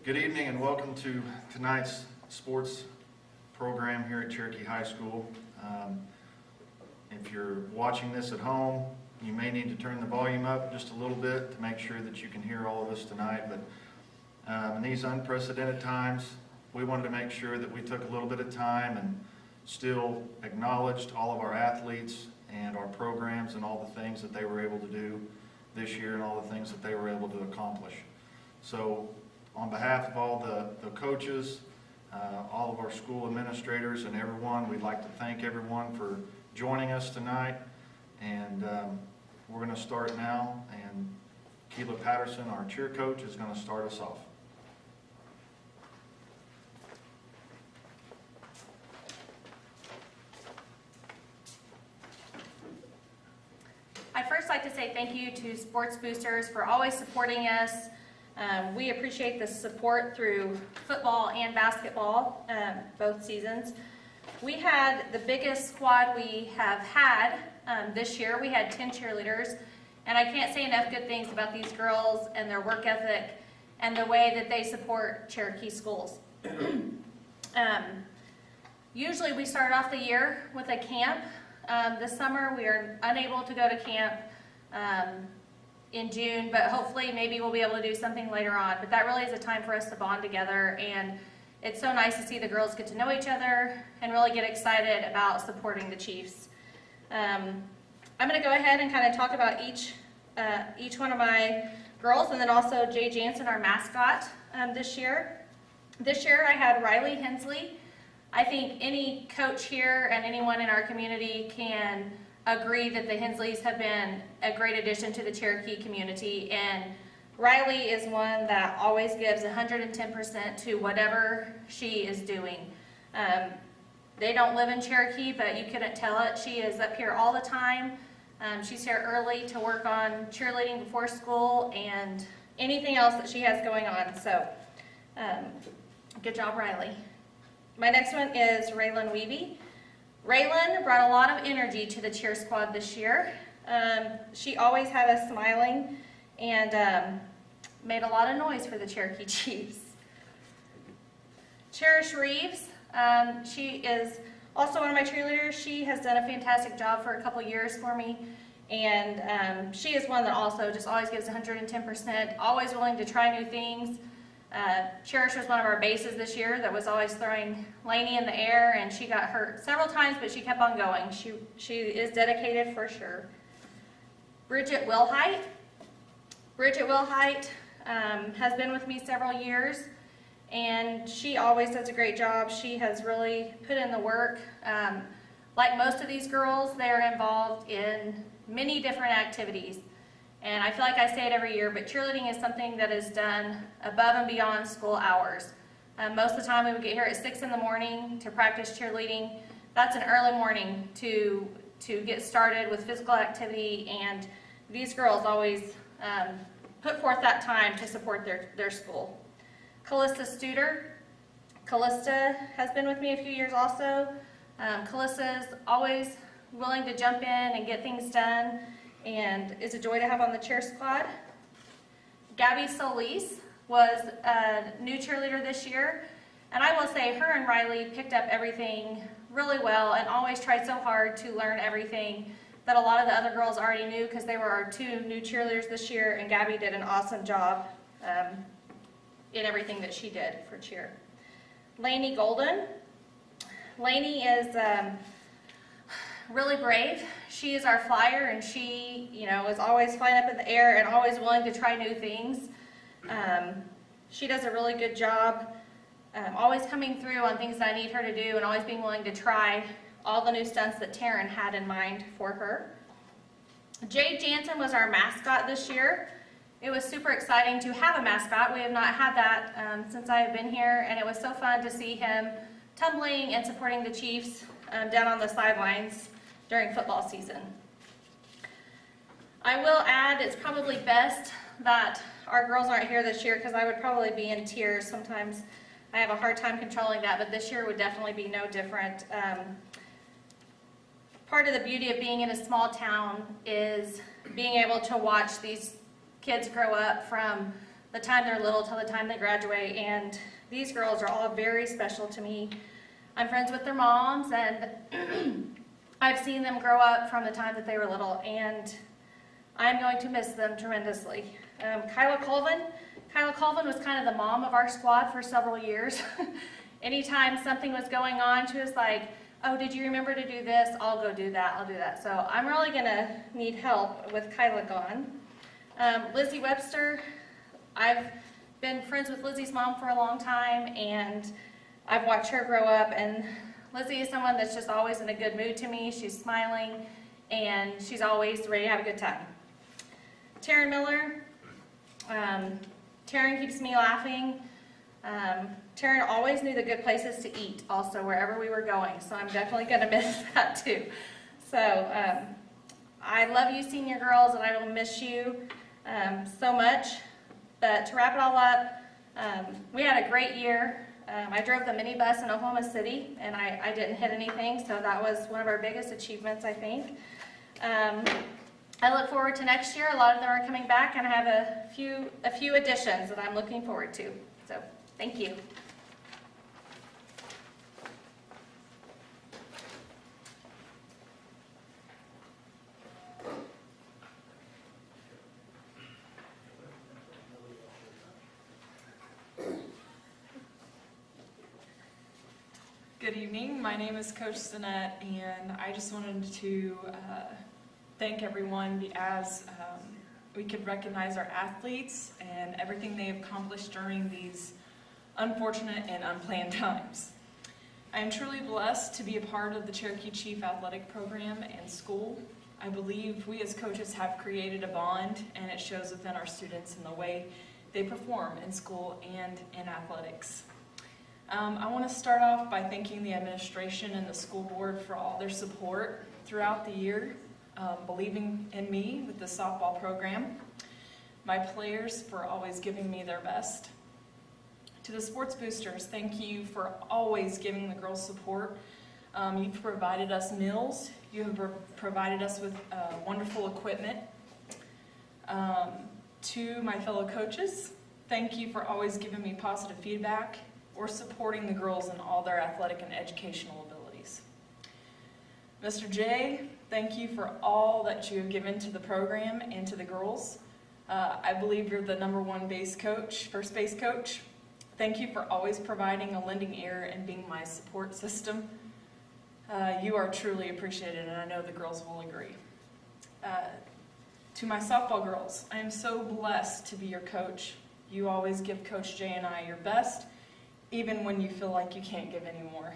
Good evening and welcome to tonight's sports program here at Cherokee High School. If you're watching this at home, you may need to turn the volume up just a little bit to make sure that you can hear all of us tonight. But in these unprecedented times, we wanted to make sure that we took a little bit of time and still acknowledged all of our athletes and our programs and all the things that they were able to do this year and all the things that they were able to accomplish. So on behalf of all the coaches, all of our school administrators and everyone, we'd like to thank everyone for joining us tonight. And we're going to start now, and Keela Patterson, our cheer coach, is going to start us off. I'd first like to say thank you to Sports Boosters for always supporting us. We appreciate the support through football and basketball, both seasons. We had the biggest squad we have had this year. We had 10 cheerleaders, and I can't say enough good things about these girls and their work ethic and the way that they support Cherokee schools. Usually we start off the year with a camp. This summer we are unable to go to camp in June, but hopefully maybe we'll be able to do something later on. But that really is a time for us to bond together, and it's so nice to see the girls get to know each other and really get excited about supporting the Chiefs. I'm going to go ahead and kind of talk about each one of my girls, and then also Jay Jansen, our mascot, this year. This year I had Riley Hensley. I think any coach here and anyone in our community can agree that the Hensleys have been a great addition to the Cherokee community, and Riley is one that always gives 110% to whatever she is doing. They don't live in Cherokee, but you couldn't tell it. She is up here all the time. She's here early to work on cheerleading before school and anything else that she has going on. So good job, Riley. My next one is Raylan Weeby. Raylan brought a lot of energy to the cheer squad this year. She always had us smiling and made a lot of noise for the Cherokee Chiefs. Cherish Reeves, she is also one of my cheerleaders. She has done a fantastic job for a couple years for me, and she is one that also just always gives 110%, always willing to try new things. Cherish was one of our bases this year that was always throwing Lainey in the air, and she got hurt several times, but she kept on going. She is dedicated for sure. Bridget Wilhite. Bridget Wilhite has been with me several years, and she always does a great job. She has really put in the work. Like most of these girls, they are involved in many different activities. And I feel like I say it every year, but cheerleading is something that is done above and beyond school hours. Most of the time we would get here at 6 in the morning to practice cheerleading. That's an early morning to get started with physical activity, and these girls always put forth that time to support their school. Callista Studer. Callista has been with me a few years also. Callista is always willing to jump in and get things done, and is a joy to have on the cheer squad. Gabby Solis was a new cheerleader this year, and I will say her and Riley picked up everything really well and always tried so hard to learn everything that a lot of the other girls already knew, because they were our two new cheerleaders this year, and Gabby did an awesome job in everything that she did for cheer. Lainey Golden. Lainey is really brave. She is our flyer, and she, is always flying up in the air and always willing to try new things. She does a really good job, always coming through on things that I need her to do, and always being willing to try all the new stunts that Taryn had in mind for her. Jay Jansen was our mascot this year. It was super exciting to have a mascot. We have not had that since I have been here, and it was so fun to see him tumbling and supporting the Chiefs down on the sidelines during football season. I will add, it's probably best that our girls aren't here this year, because I would probably be in tears. Sometimes I have a hard time controlling that, but this year would definitely be no different. Part of the beauty of being in a small town is being able to watch these kids grow up from the time they're little till the time they graduate, and these girls are all very special to me. I'm friends with their moms, and I've seen them grow up from the time that they were little, and I'm going to miss them tremendously. Kyla Colvin was kind of the mom of our squad for several years. Anytime something was going on, she was like, oh, did you remember to do this? I'll go do that, I'll do that. So I'm really gonna need help with Kyla gone. Lizzie Webster, I've been friends with Lizzie's mom for a long time, and I've watched her grow up, and Lizzie is someone that's just always in a good mood to me. She's smiling, and she's always ready to have a good time. Taryn Miller, Taryn keeps me laughing. Taryn always knew the good places to eat also wherever we were going, so I'm definitely going to miss that too. So I love you senior girls, and I will miss you so much. But to wrap it all up, we had a great year. I drove the minibus in Oklahoma City, and I didn't hit anything, so that was one of our biggest achievements, I think. I look forward to next year. A lot of them are coming back, and I have a few additions that I'm looking forward to. So thank you. Good evening. My name is Coach Sinnette, and I just wanted to thank everyone as we could recognize our athletes and everything they have accomplished during these unfortunate and unplanned times. I am truly blessed to be a part of the Cherokee Chief Athletic Program and school. I believe we as coaches have created a bond, and it shows within our students in the way they perform in school and in athletics. I want to start off by thanking the administration and the school board for all their support throughout the year, believing in me with the softball program, my players for always giving me their best. To the sports boosters, thank you for always giving the girls support. You've provided us meals, you have provided us with wonderful equipment. To my fellow coaches, thank you for always giving me positive feedback or supporting the girls in all their athletic and educational abilities. Mr. J, thank you for all that you have given to the program and to the girls. I believe you're the #1 base coach, first base coach. Thank you for always providing a lending ear and being my support system. You are truly appreciated, and I know the girls will agree. To my softball girls, I am so blessed to be your coach. You always give Coach J and I your best, even when you feel like you can't give any more,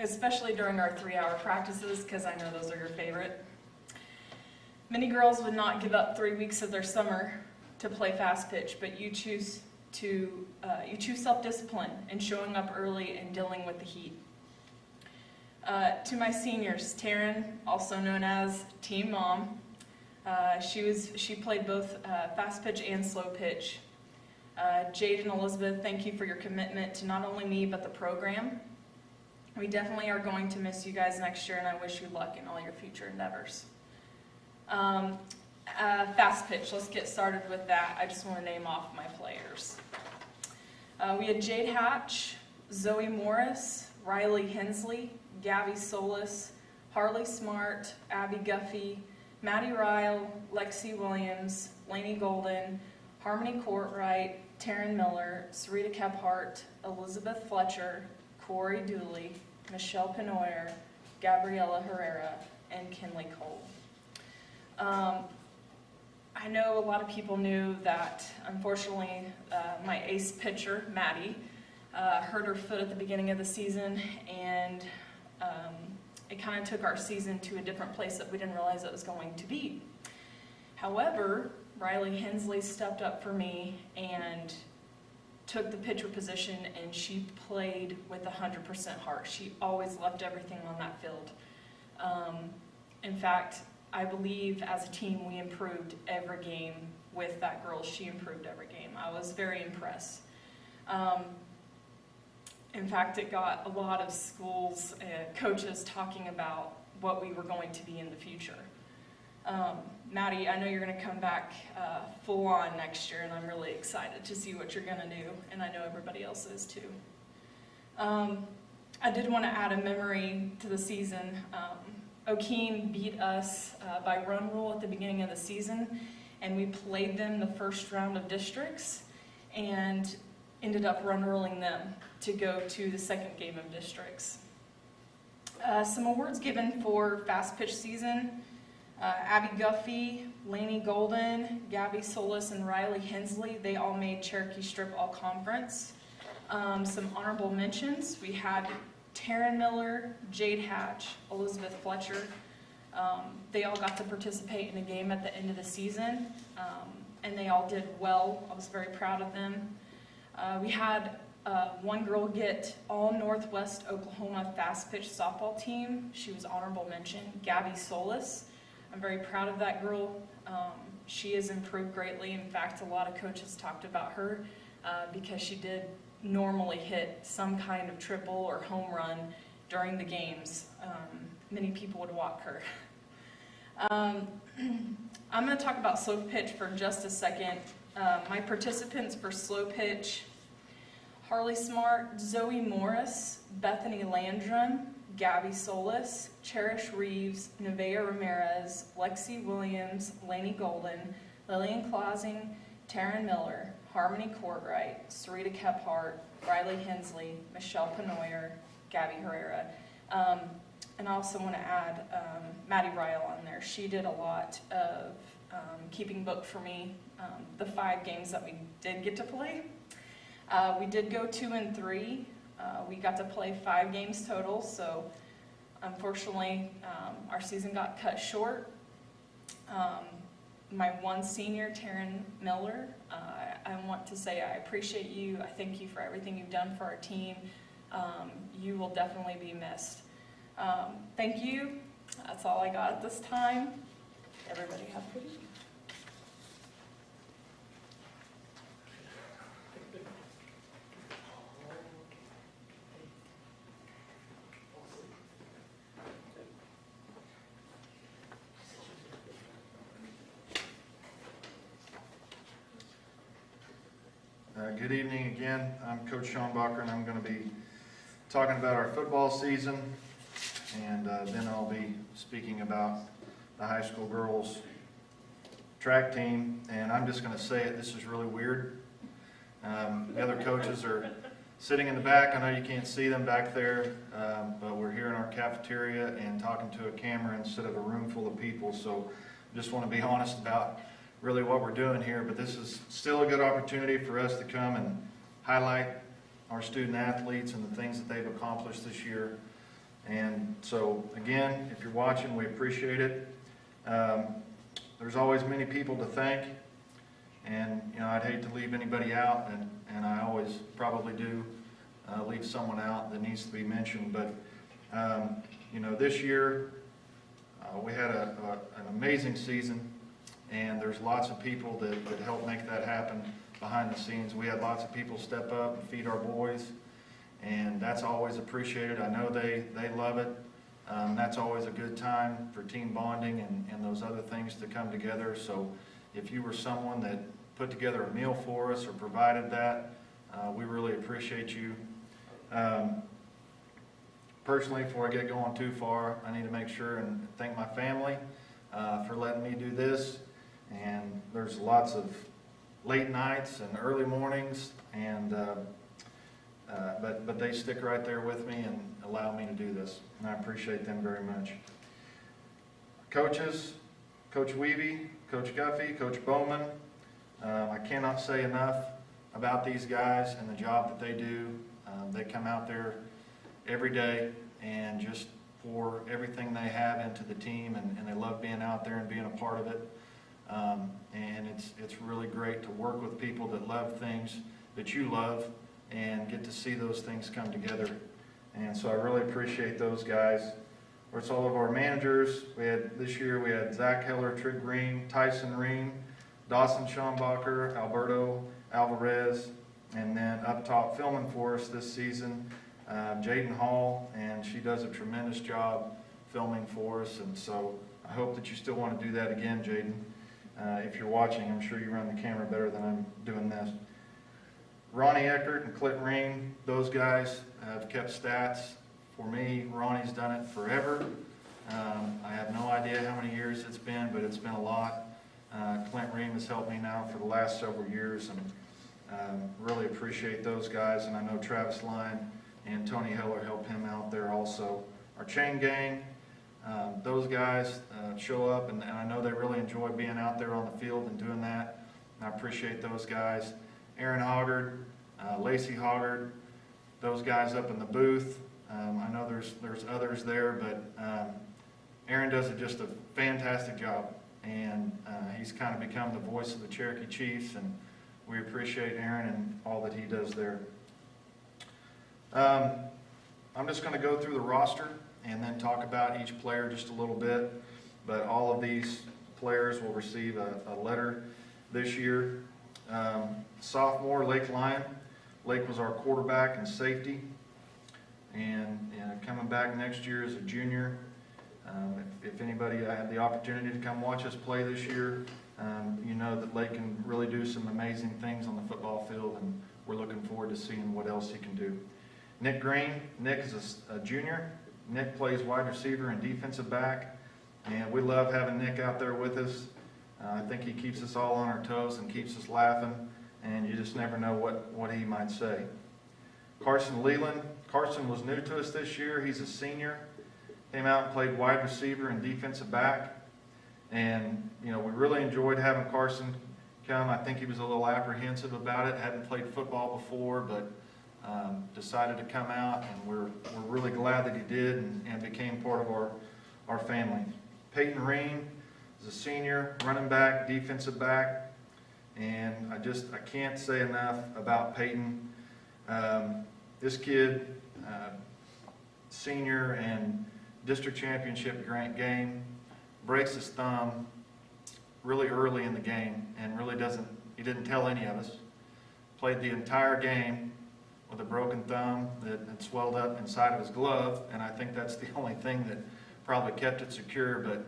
especially during our 3-hour practices, because I know those are your favorite. Many girls would not give up 3 weeks of their summer to play fast pitch, but you choose self-discipline and showing up early and dealing with the heat. To my seniors, Taryn, also known as Team Mom, she played both fast pitch and slow pitch. Jade and Elizabeth, thank you for your commitment to not only me but the program. We definitely are going to miss you guys next year, and I wish you luck in all your future endeavors. Fast pitch, let's get started with that. I just want to name off my players. We had Jade Hatch, Zoe Morris, Riley Hensley, Gabby Solis, Harley Smart, Abby Guffey, Maddie Ryle, Lexi Williams, Lainey Golden, Harmony Courtwright, Taryn Miller, Sarita Kephart, Elizabeth Fletcher, Corey Dooley, Michelle Penoyer, Gabriella Herrera, and Kinley Cole. I know a lot of people knew that, unfortunately, my ace pitcher, Maddie, hurt her foot at the beginning of the season, and it kind of took our season to a different place that we didn't realize it was going to be. However, Riley Hensley stepped up for me and took the pitcher position, and she played with 100% heart. She always left everything on that field. In fact, I believe as a team we improved every game with that girl. She improved every game. I was very impressed. In fact, it got a lot of schools and coaches talking about what we were going to be in the future. Maddie, I know you're going to come back full on next year, and I'm really excited to see what you're going to do, and I know everybody else is too. I did want to add a memory to the season. O'Keene beat us by run rule at the beginning of the season, and we played them the first round of districts and ended up run ruling them to go to the second game of districts. Some awards given for fast pitch season. Abby Guffey, Lainey Golden, Gabby Solis, and Riley Hensley, they all made Cherokee Strip All-Conference. Some honorable mentions, we had Taryn Miller, Jade Hatch, Elizabeth Fletcher. They all got to participate in a game at the end of the season, and they all did well. I was very proud of them. We had one girl get all Northwest Oklahoma fast pitch softball team. She was honorable mention, Gabby Solis. I'm very proud of that girl. She has improved greatly. In fact, a lot of coaches talked about her because she did normally hit some kind of triple or home run during the games. Many people would walk her. I'm going to talk about slow pitch for just a second. My participants for slow pitch: Harley Smart, Zoe Morris, Bethany Landrum, Gabby Solis, Cherish Reeves, Nevaeh Ramirez, Lexi Williams, Lainey Golden, Lillian Clausing, Taryn Miller, Harmony Courtright, Sarita Kephart, Riley Hensley, Michelle Penoyer, Gabby Herrera. And I also want to add Maddie Ryle on there. She did a lot of keeping book for me, the 5 games that we did get to play. We did go 2 and 3. We got to play 5 games total, so unfortunately our season got cut short. My one senior, Taryn Miller, I want to say I appreciate you. I thank you for everything you've done for our team. You will definitely be missed. Thank you. That's all I got at this time. Everybody have a good evening. Good evening again. I'm Coach Schombacher, and I'm going to be talking about our football season, and then I'll be speaking about the high school girls track team. And I'm just going to say it, this is really weird. The other coaches are sitting in the back. I know you can't see them back there, but we're here in our cafeteria and talking to a camera instead of a room full of people. So I just want to be honest about really what we're doing here, but this is still a good opportunity for us to come and highlight our student athletes and the things that they've accomplished this year. And so again, if you're watching, we appreciate it. There's always many people to thank, and I'd hate to leave anybody out, and I always probably do leave someone out that needs to be mentioned. But this year we had an amazing season. And there's lots of people that help make that happen behind the scenes. We had lots of people step up and feed our boys, and that's always appreciated. I know they love it. That's always a good time for team bonding and those other things to come together. So if you were someone that put together a meal for us or provided that, we really appreciate you. Personally, before I get going too far, I need to make sure and thank my family for letting me do this. And there's lots of late nights and early mornings, and but they stick right there with me and allow me to do this, and I appreciate them very much. Coaches, Coach Weavy, Coach Guffey, Coach Bowman, I cannot say enough about these guys and the job that they do. They come out there every day and just pour everything they have into the team, and they love being out there and being a part of it. And it's really great to work with people that love things that you love and get to see those things come together. And so I really appreciate those guys. It's all of our managers. This year we had Zach Heller, Trig Green, Tyson Reen, Dawson Schombacher, Alberto Alvarez, and then up top filming for us this season, Jaden Hall, and she does a tremendous job filming for us, and so I hope that you still want to do that again, Jaden. If you're watching, I'm sure you run the camera better than I'm doing this. Ronnie Eckert and Clint Ring, those guys have kept stats. For me, Ronnie's done it forever. I have no idea how many years it's been, but it's been a lot. Clint Ring has helped me now for the last several years, and really appreciate those guys. And I know Travis Line and Tony Heller helped him out there also. Our chain gang, those guys show up, and I know they really enjoy being out there on the field and doing that. And I appreciate those guys. Aaron Hoggard, Lacey Hoggard, those guys up in the booth. I know there's others there, but Aaron does just a fantastic job, and he's kind of become the voice of the Cherokee Chiefs, and we appreciate Aaron and all that he does there. I'm just going to go through the roster and then talk about each player just a little bit, but all of these players will receive a letter this year. Sophomore, Lake Lyon. Lake was our quarterback and safety, and coming back next year as a junior. If anybody had the opportunity to come watch us play this year, you know that Lake can really do some amazing things on the football field, and we're looking forward to seeing what else he can do. Nick Green. Nick is a junior. Nick plays wide receiver and defensive back, and we love having Nick out there with us. I think he keeps us all on our toes and keeps us laughing, and you just never know what he might say. Carson Leland. Carson was new to us this year. He's a senior. Came out and played wide receiver and defensive back. And, we really enjoyed having Carson come. I think he was a little apprehensive about it. Hadn't played football before, but decided to come out, and we're really glad that he did and became part of our family. Peyton Reen is a senior, running back, defensive back. And I can't say enough about Peyton. This kid, senior and district championship game, breaks his thumb really early in the game, and really he didn't tell any of us. Played the entire game with a broken thumb that had swelled up inside of his glove, and I think that's the only thing that probably kept it secure, but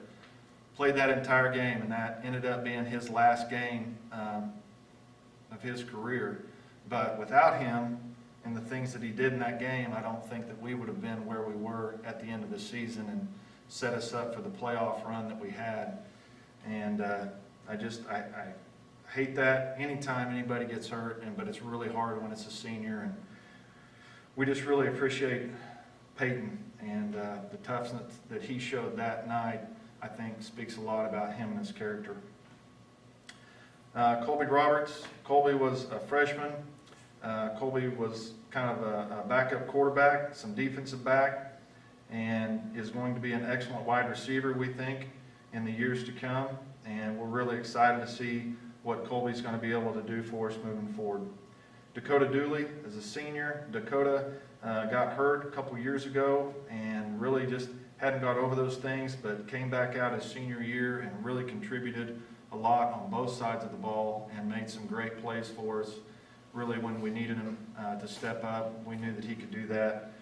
played that entire game, and that ended up being his last game of his career. But without him and the things that he did in that game, I don't think that we would have been where we were at the end of the season and set us up for the playoff run that we had. And I hate that anytime anybody gets hurt, but it's really hard when it's a senior. And we just really appreciate Peyton, and the toughness that he showed that night, I think, speaks a lot about him and his character. Colby Roberts. Colby was a freshman. Colby was kind of a backup quarterback, some defensive back, and is going to be an excellent wide receiver, we think, in the years to come. And we're really excited to see what Colby's going to be able to do for us moving forward. Dakota Dooley is a senior. Dakota got hurt a couple years ago and really just hadn't got over those things, but came back out his senior year and really contributed a lot on both sides of the ball and made some great plays for us. Really, when we needed him to step up, we knew that he could do that,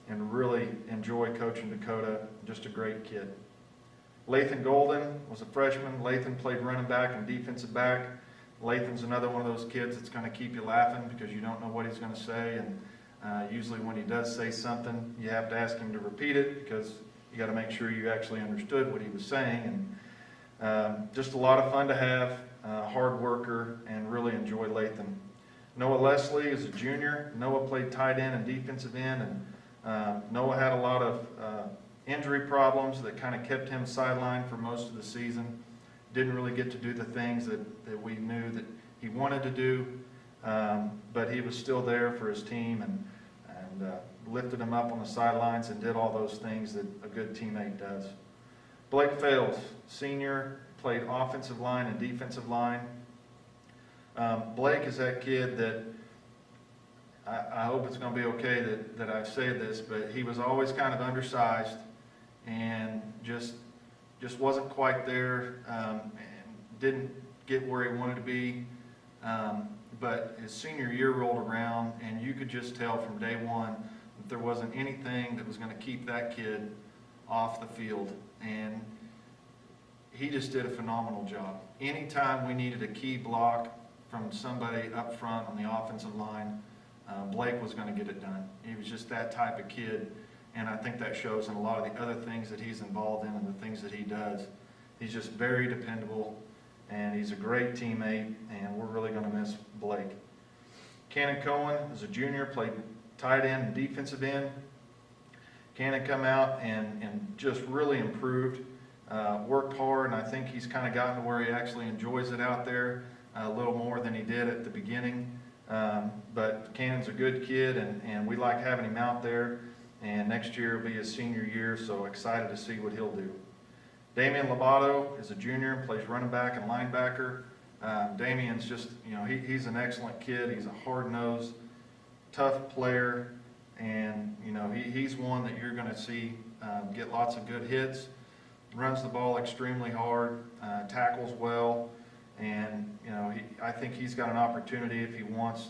and really enjoy coaching Dakota. Just a great kid. Lathan Golden was a freshman. Lathan played running back and defensive back. Lathan's another one of those kids that's going to keep you laughing because you don't know what he's going to say, and usually when he does say something, you have to ask him to repeat it because you got to make sure you actually understood what he was saying. And just a lot of fun to have, hard worker, and really enjoy Lathan. Noah Leslie is a junior. Noah played tight end and defensive end, and Noah had a lot of injury problems that kind of kept him sidelined for most of the season. Didn't really get to do the things that we knew that he wanted to do, but he was still there for his team and lifted him up on the sidelines and did all those things that a good teammate does. Blake Fales, senior, played offensive line and defensive line. Blake is that kid that I hope it's going to be okay that I say this, but he was always kind of undersized and just wasn't quite there, and didn't get where he wanted to be. But his senior year rolled around, and you could just tell from day one that there wasn't anything that was going to keep that kid off the field, and he just did a phenomenal job. Anytime we needed a key block from somebody up front on the offensive line, Blake was going to get it done. He was just that type of kid, and I think that shows in a lot of the other things that he's involved in and the things that he does. He's just very dependable, and he's a great teammate, and we're really going to miss Blake. Cannon Cohen is a junior, played tight end and defensive end. Cannon come out and just really improved, worked hard, and I think he's kind of gotten to where he actually enjoys it out there a little more than he did at the beginning. But Cannon's a good kid, and we like having him out there, and next year will be his senior year, so excited to see what he'll do. Damian Lobato is a junior, plays running back and linebacker. Damian's just, he's an excellent kid. He's a hard-nosed, tough player, and, he's one that you're going to see get lots of good hits, runs the ball extremely hard, tackles well, and, I think he's got an opportunity if he wants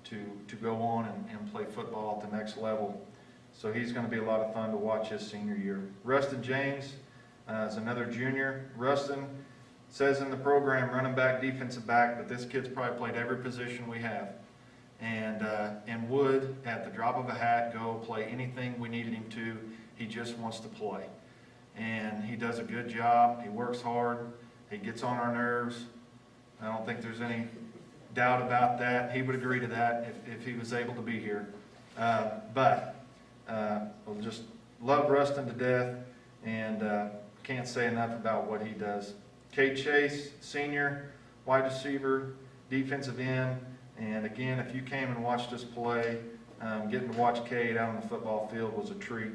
to go on and play football at the next level. So he's going to be a lot of fun to watch his senior year. Rustin James is another junior. Rustin says in the program running back, defensive back, but this kid's probably played every position we have, and would, at the drop of a hat, go play anything we needed him to. He just wants to play, and he does a good job. He works hard. He gets on our nerves. I don't think there's any doubt about that. He would agree to that if he was able to be here. But we'll just love Rustin to death, and can't say enough about what he does. Cade Chase, senior, wide receiver, defensive end, and again, if you came and watched us play, getting to watch Cade out on the football field was a treat.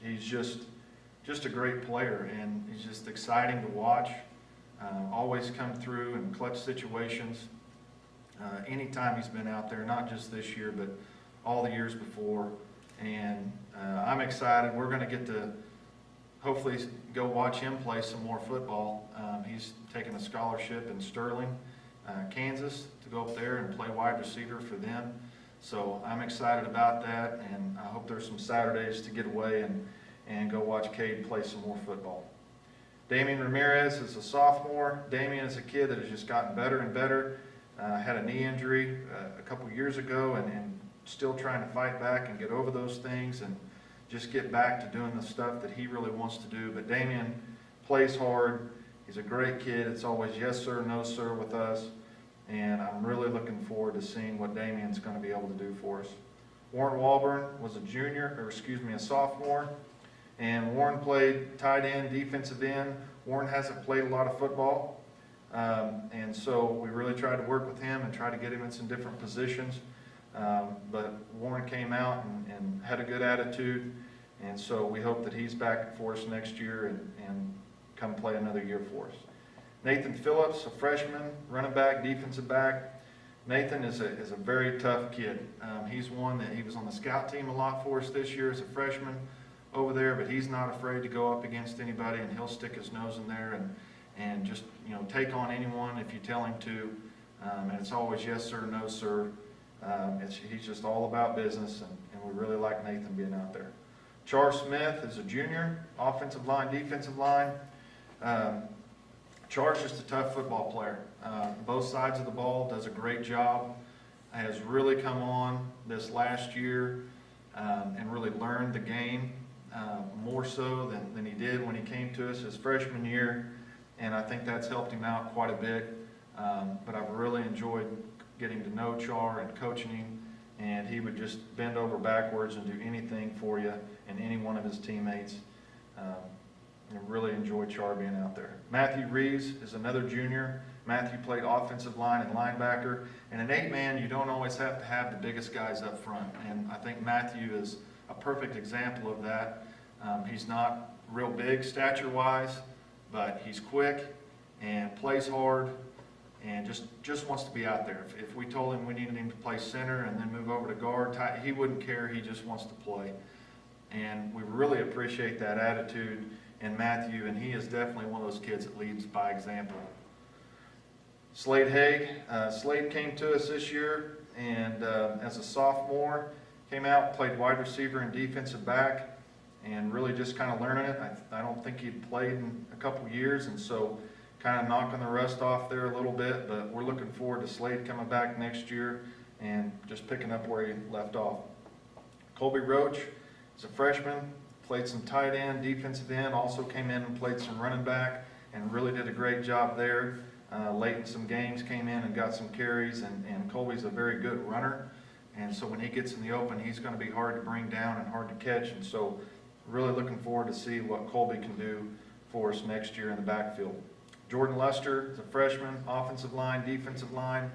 He's just a great player, and he's just exciting to watch. Always come through in clutch situations. Anytime he's been out there, not just this year, but all the years before. And I'm excited. We're going to get to hopefully go watch him play some more football. He's taken a scholarship in Sterling, Kansas, to go up there and play wide receiver for them. So I'm excited about that, and I hope there's some Saturdays to get away and go watch Cade play some more football. Damian Ramirez is a sophomore. Damian is a kid that has just gotten better and better. Had a knee injury a couple years ago, and still trying to fight back and get over those things and just get back to doing the stuff that he really wants to do. But Damian plays hard. He's a great kid. It's always yes sir, no sir with us. And I'm really looking forward to seeing what Damian's going to be able to do for us. Warren Walburn was a sophomore. And Warren played tight end, defensive end. Warren hasn't played a lot of football. And so we really tried to work with him and try to get him in some different positions. But Warren came out and had a good attitude. And so we hope that he's back for us next year and come play another year for us. Nathan Phillips, a freshman, running back, defensive back. Nathan is a very tough kid. He's one that he was on the scout team a lot for us this year as a freshman over there, but he's not afraid to go up against anybody, and he'll stick his nose in there and just take on anyone if you tell him to. And it's always yes sir, no sir. He's just all about business, and we really like Nathan being out there. Charles Smith is a junior, offensive line, defensive line. Char's just a tough football player. Both sides of the ball, does a great job. Has really come on this last year and really learned the game more so than he did when he came to us his freshman year. And I think that's helped him out quite a bit. But I've really enjoyed getting to know Char and coaching him. And he would just bend over backwards and do anything for you and any one of his teammates. I really enjoyed Char being out there. Matthew Reeves is another junior. Matthew played offensive line and linebacker. And an 8-man, you don't always have to have the biggest guys up front. And I think Matthew is a perfect example of that. He's not real big stature-wise, but he's quick and plays hard and just wants to be out there. If we told him we needed him to play center and then move over to guard, he wouldn't care. He just wants to play. And we really appreciate that attitude in Matthew, and he is definitely one of those kids that leads by example. Slade Haig. Slade came to us this year, and as a sophomore, came out, played wide receiver and defensive back, and really just kind of learning it. I don't think he'd played in a couple years, and so kind of knocking the rust off there a little bit, but we're looking forward to Slade coming back next year and just picking up where he left off. Colby Roach is a freshman, played some tight end, defensive end, also came in and played some running back and really did a great job there. Late in some games came in and got some carries, and Colby's a very good runner, and so when he gets in the open, he's going to be hard to bring down and hard to catch, and so really looking forward to see what Colby can do for us next year in the backfield. Jordan Luster is a freshman, offensive line, defensive line.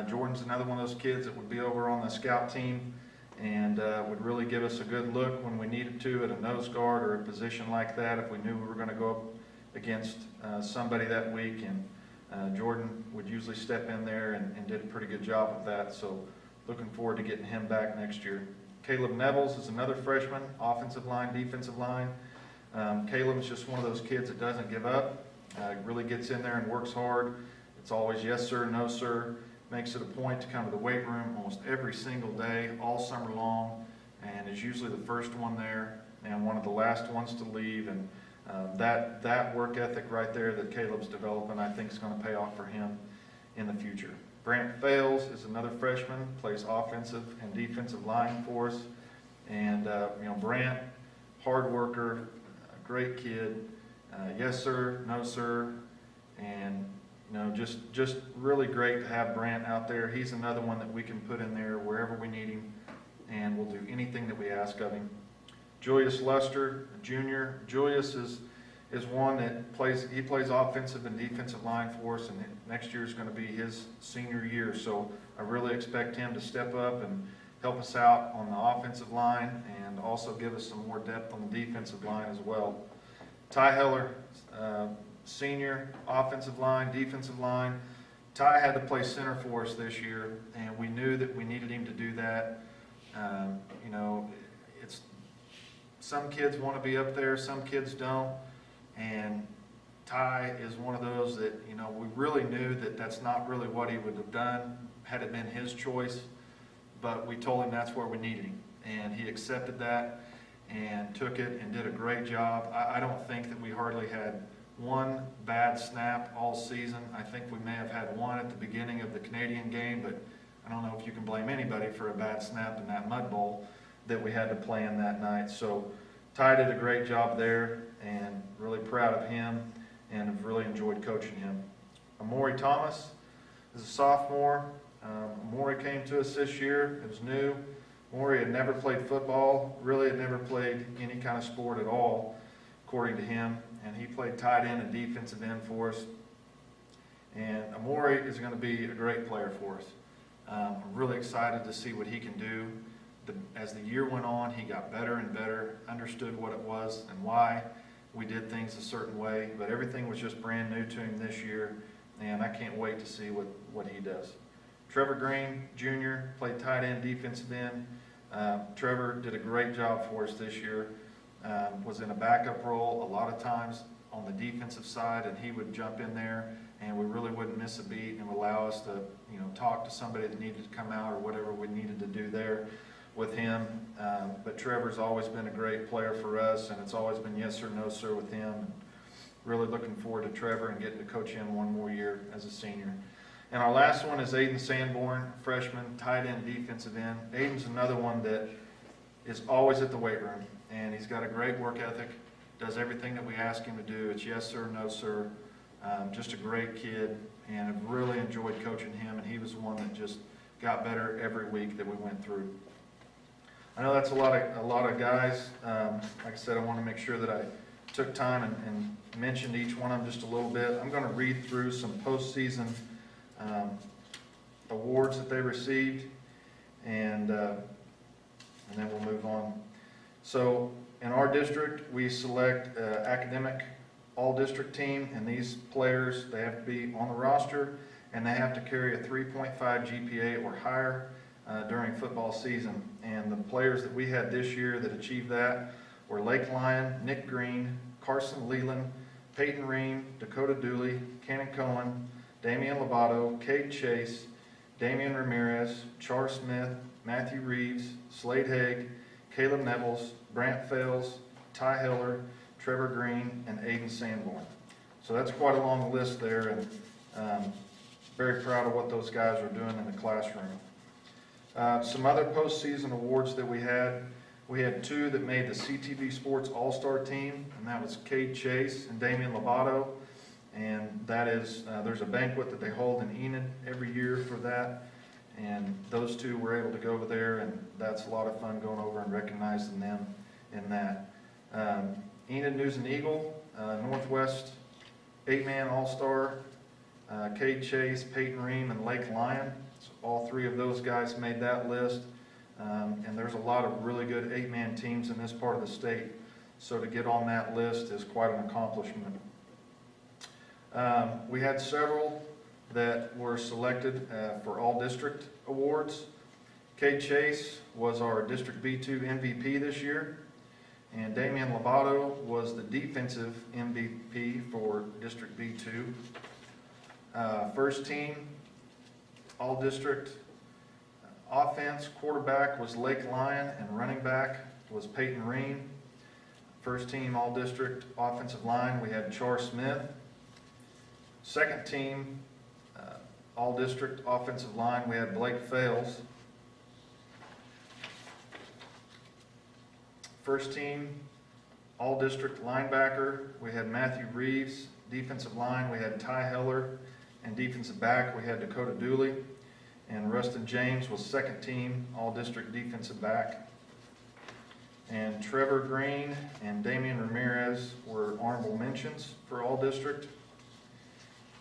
Jordan's another one of those kids that would be over on the scout team and would really give us a good look when we needed to at a nose guard or a position like that if we knew we were going to go up against somebody that week. And Jordan would usually step in there and did a pretty good job of that. So looking forward to getting him back next year. Caleb Nevels is another freshman, offensive line, defensive line. Caleb's just one of those kids that doesn't give up. Really gets in there and works hard. It's always yes sir, no sir. Makes it a point to come to the weight room almost every single day, all summer long, and is usually the first one there and one of the last ones to leave. And that work ethic right there that Caleb's developing, I think is going to pay off for him in the future. Brant Fales is another freshman, plays offensive and defensive line for us. And Brant, hard worker, great kid. Yes sir, no sir, and just really great to have Brant out there. He's another one that we can put in there wherever we need him, and we'll do anything that we ask of him. Julius Luster, a junior. Julius is one that plays offensive and defensive line for us, and next year is going to be his senior year. So I really expect him to step up and help us out on the offensive line and also give us some more depth on the defensive line as well. Ty Heller, senior, offensive line, defensive line. Ty had to play center for us this year, and we knew that we needed him to do that. It's some kids want to be up there, some kids don't, and Ty is one of those that we really knew that that's not really what he would have done had it been his choice, but we told him that's where we needed him, and he accepted that and took it and did a great job. I don't think that we hardly had one bad snap all season. I think we may have had one at the beginning of the Canadian game, but I don't know if you can blame anybody for a bad snap in that mud bowl that we had to play in that night. So Ty did a great job there, and really proud of him and have really enjoyed coaching him. Amori Thomas is a sophomore. Amori came to us this year. It was new. Amori had never played football, really had never played any kind of sport at all, according to him, and he played tight end and defensive end for us. And Amori is going to be a great player for us. I'm really excited to see what he can do. As the year went on, he got better and better, understood what it was and why we did things a certain way, but everything was just brand new to him this year, and I can't wait to see what he does. Trevor Green, Jr., played tight end, defensive end. Trevor did a great job for us this year. Was in a backup role a lot of times on the defensive side, and he would jump in there, and we really wouldn't miss a beat and allow us to, talk to somebody that needed to come out or whatever we needed to do there with him. But Trevor's always been a great player for us, and it's always been yes sir, no sir with him. Really looking forward to Trevor and getting to coach him one more year as a senior. And our last one is Aiden Sanborn, freshman, tight end, defensive end. Aiden's another one that is always at the weight room, and he's got a great work ethic, does everything that we ask him to do. It's yes sir, no sir. Just a great kid, and I've really enjoyed coaching him, and he was one that just got better every week that we went through. I know that's a lot of guys. Like I said, I want to make sure that I took time and mentioned each one of them just a little bit. I'm going to read through some postseason awards that they received, and then we'll move on. So in our district, we select academic all-district team, and these players, they have to be on the roster, and they have to carry a 3.5 GPA or higher during football season. And the players that we had this year that achieved that were Lake Lyon, Nick Green, Carson Leland, Peyton Ream, Dakota Dooley, Cannon Cohen, Damian Lovato, Cade Chase, Damian Ramirez, Char Smith, Matthew Reeves, Slade Haig, Caleb Nevels, Brant Fales, Ty Hiller, Trevor Green, and Aiden Sanborn. So that's quite a long list there, and very proud of what those guys are doing in the classroom. Some other postseason awards that we had two that made the CTV Sports All-Star team, and that was Cade Chase and Damian Lovato. And that is, there's a banquet that they hold in Enid every year for that. And those two were able to go over there, and that's a lot of fun going over and recognizing them in that. Enid News and Eagle, Northwest 8-man All-Star, Cade Chase, Peyton Ream, and Lake Lyon. So all three of those guys made that list. And there's a lot of really good 8-man teams in this part of the state. So to get on that list is quite an accomplishment. We had several that were selected for all district awards. Cade Chase was our District B2 MVP this year, and Damian Lovato was the defensive MVP for District B2. First team, all district offense, quarterback was Lake Lyon, and running back was Peyton Ream. First team, all district offensive line, we had Char Smith. Second team, all district offensive line, we had Blake Fales. First team, all district linebacker, we had Matthew Reeves. Defensive line, we had Ty Heller, and defensive back, we had Dakota Dooley. And Rustin James was second team, all district defensive back. And Trevor Green and Damian Ramirez were honorable mentions for all district.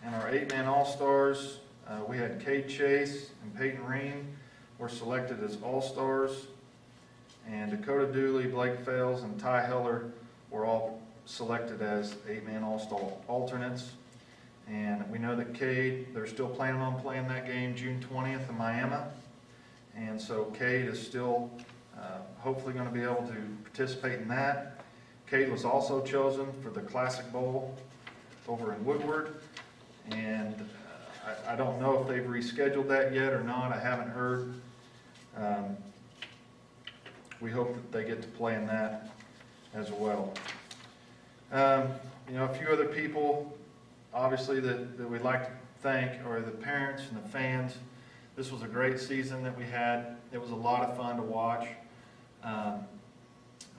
And our 8-man All-Stars, we had Cade Chase and Peyton Ream were selected as All-Stars. And Dakota Dooley, Blake Fales, and Ty Heller were all selected as 8-man All-Star alternates. And we know that Cade, they're still planning on playing that game June 20th in Miami. And so Cade is still hopefully going to be able to participate in that. Cade was also chosen for the Classic Bowl over in Woodward. And I don't know if they've rescheduled that yet or not. I haven't heard. We hope that they get to play in that as well. You know, a few other people, obviously, that we'd like to thank are the parents and the fans. This was a great season that we had. It was a lot of fun to watch. A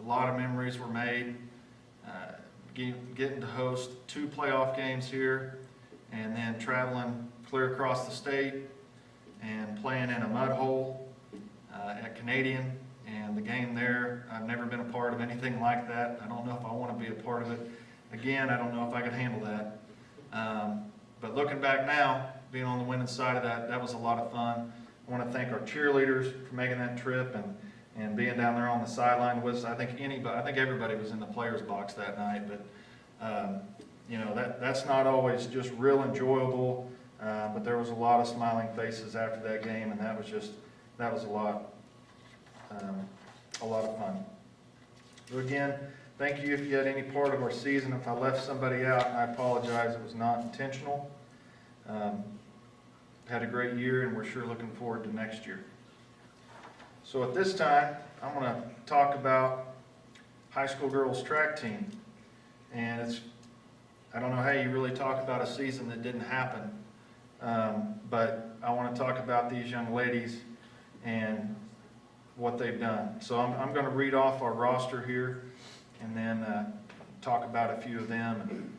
lot of memories were made. Getting to host 2 playoff games here, and then traveling clear across the state and playing in a mud hole at Canadian. And the game there, I've never been a part of anything like that. I don't know if I want to be a part of it. Again, I don't know if I could handle that. But looking back now, being on the winning side of that, that was a lot of fun. I want to thank our cheerleaders for making that trip and being down there on the sideline with us. I think everybody was in the players box that night, but you know, that's not always just real enjoyable. But there was a lot of smiling faces after that game, and that was a lot of fun. So again, thank you if you had any part of our season. If I left somebody out, I apologize. It was not intentional. Had a great year, and we're sure looking forward to next year. So at this time, I'm going to talk about high school girls track team. And I don't know how you really talk about a season that didn't happen, but I want to talk about these young ladies and what they've done. So I'm going to read off our roster here and then talk about a few of them.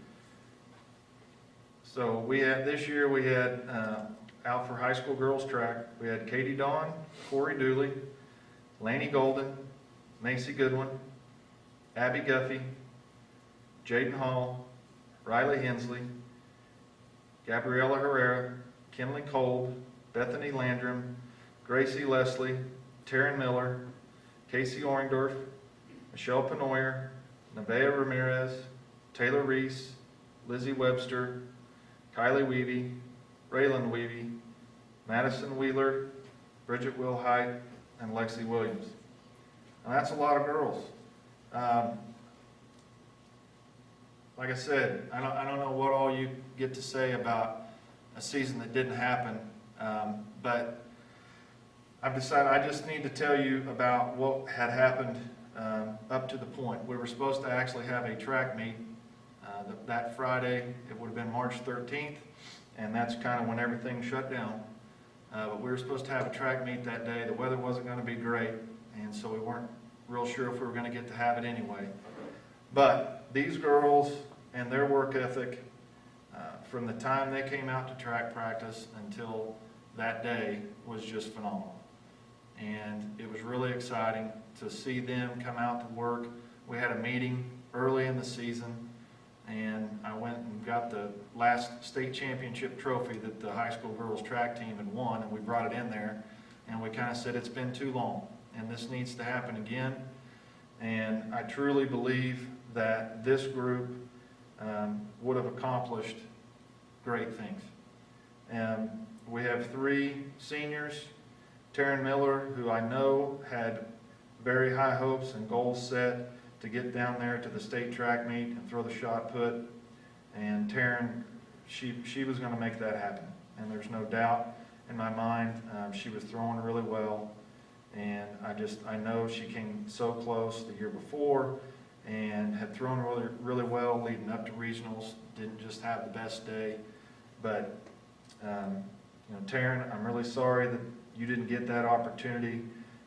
So this year we had out for high school girls track, we had Katie Dawn, Corey Dooley, Laney Golden, Macy Goodwin, Abby Guffey, Jaden Hall, Riley Hensley, Gabriella Herrera, Kinley Kolb, Bethany Landrum, Gracie Leslie, Taryn Miller, Casey Orendorf, Michelle Penoyer, Nevaeh Ramirez, Taylor Reese, Lizzie Webster, Kylie Weavy, Raylan Weavy, Madison Wheeler, Bridget Wilhite, and Lexi Williams. And that's a lot of girls. Like I said, I don't know what all you get to say about a season that didn't happen, but I've decided I just need to tell you about what had happened up to the point. We were supposed to actually have a track meet that Friday. It would have been March 13th, and that's kind of when everything shut down. But we were supposed to have a track meet that day. The weather wasn't going to be great, and so we weren't real sure if we were going to get to have it anyway. But these girls and their work ethic, from the time they came out to track practice until that day, was just phenomenal. And it was really exciting to see them come out to work. We had a meeting early in the season, and I went and got the last state championship trophy that the high school girls track team had won, and we brought it in there, and we kind of said it's been too long, and this needs to happen again. And I truly believe that this group would have accomplished great things. We have 3 seniors. Taryn Miller, who I know had very high hopes and goals set to get down there to the state track meet and throw the shot put. And Taryn, she was going to make that happen. And there's no doubt in my mind. She was throwing really well. And I know she came so close the year before and had thrown really, really well leading up to regionals. Didn't just have the best day. But, Taryn, I'm really sorry that you didn't get that opportunity,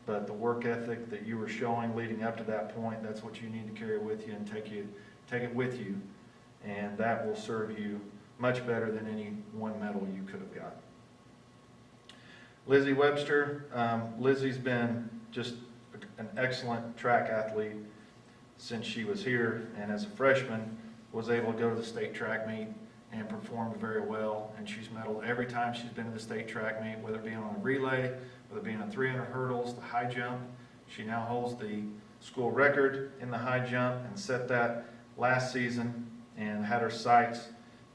but the work ethic that you were showing leading up to that point, that's what you need to carry with you and take it with you, and that will serve you much better than any one medal you could have got. Lizzie Webster, Lizzie's been just an excellent track athlete since she was here, and as a freshman was able to go to the state track meet and performed very well, and she's medaled every time she's been to the state track meet, whether it be on a relay, whether it be on 300 hurdles, the high jump. She now holds the school record in the high jump and set that last season and had her sights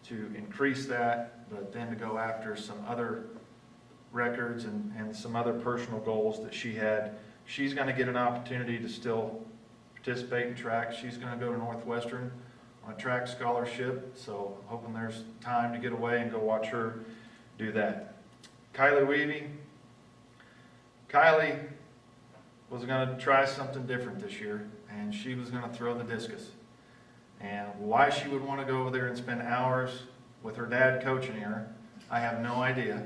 to increase that, but then to go after some other records and some other personal goals that she had. She's going to get an opportunity to still participate in track. She's going to go to Northwestern on a track scholarship, so hoping there's time to get away and go watch her do that. Kylie Weavy. Kylie was going to try something different this year, and she was going to throw the discus. And why she would want to go over there and spend hours with her dad coaching her, I have no idea.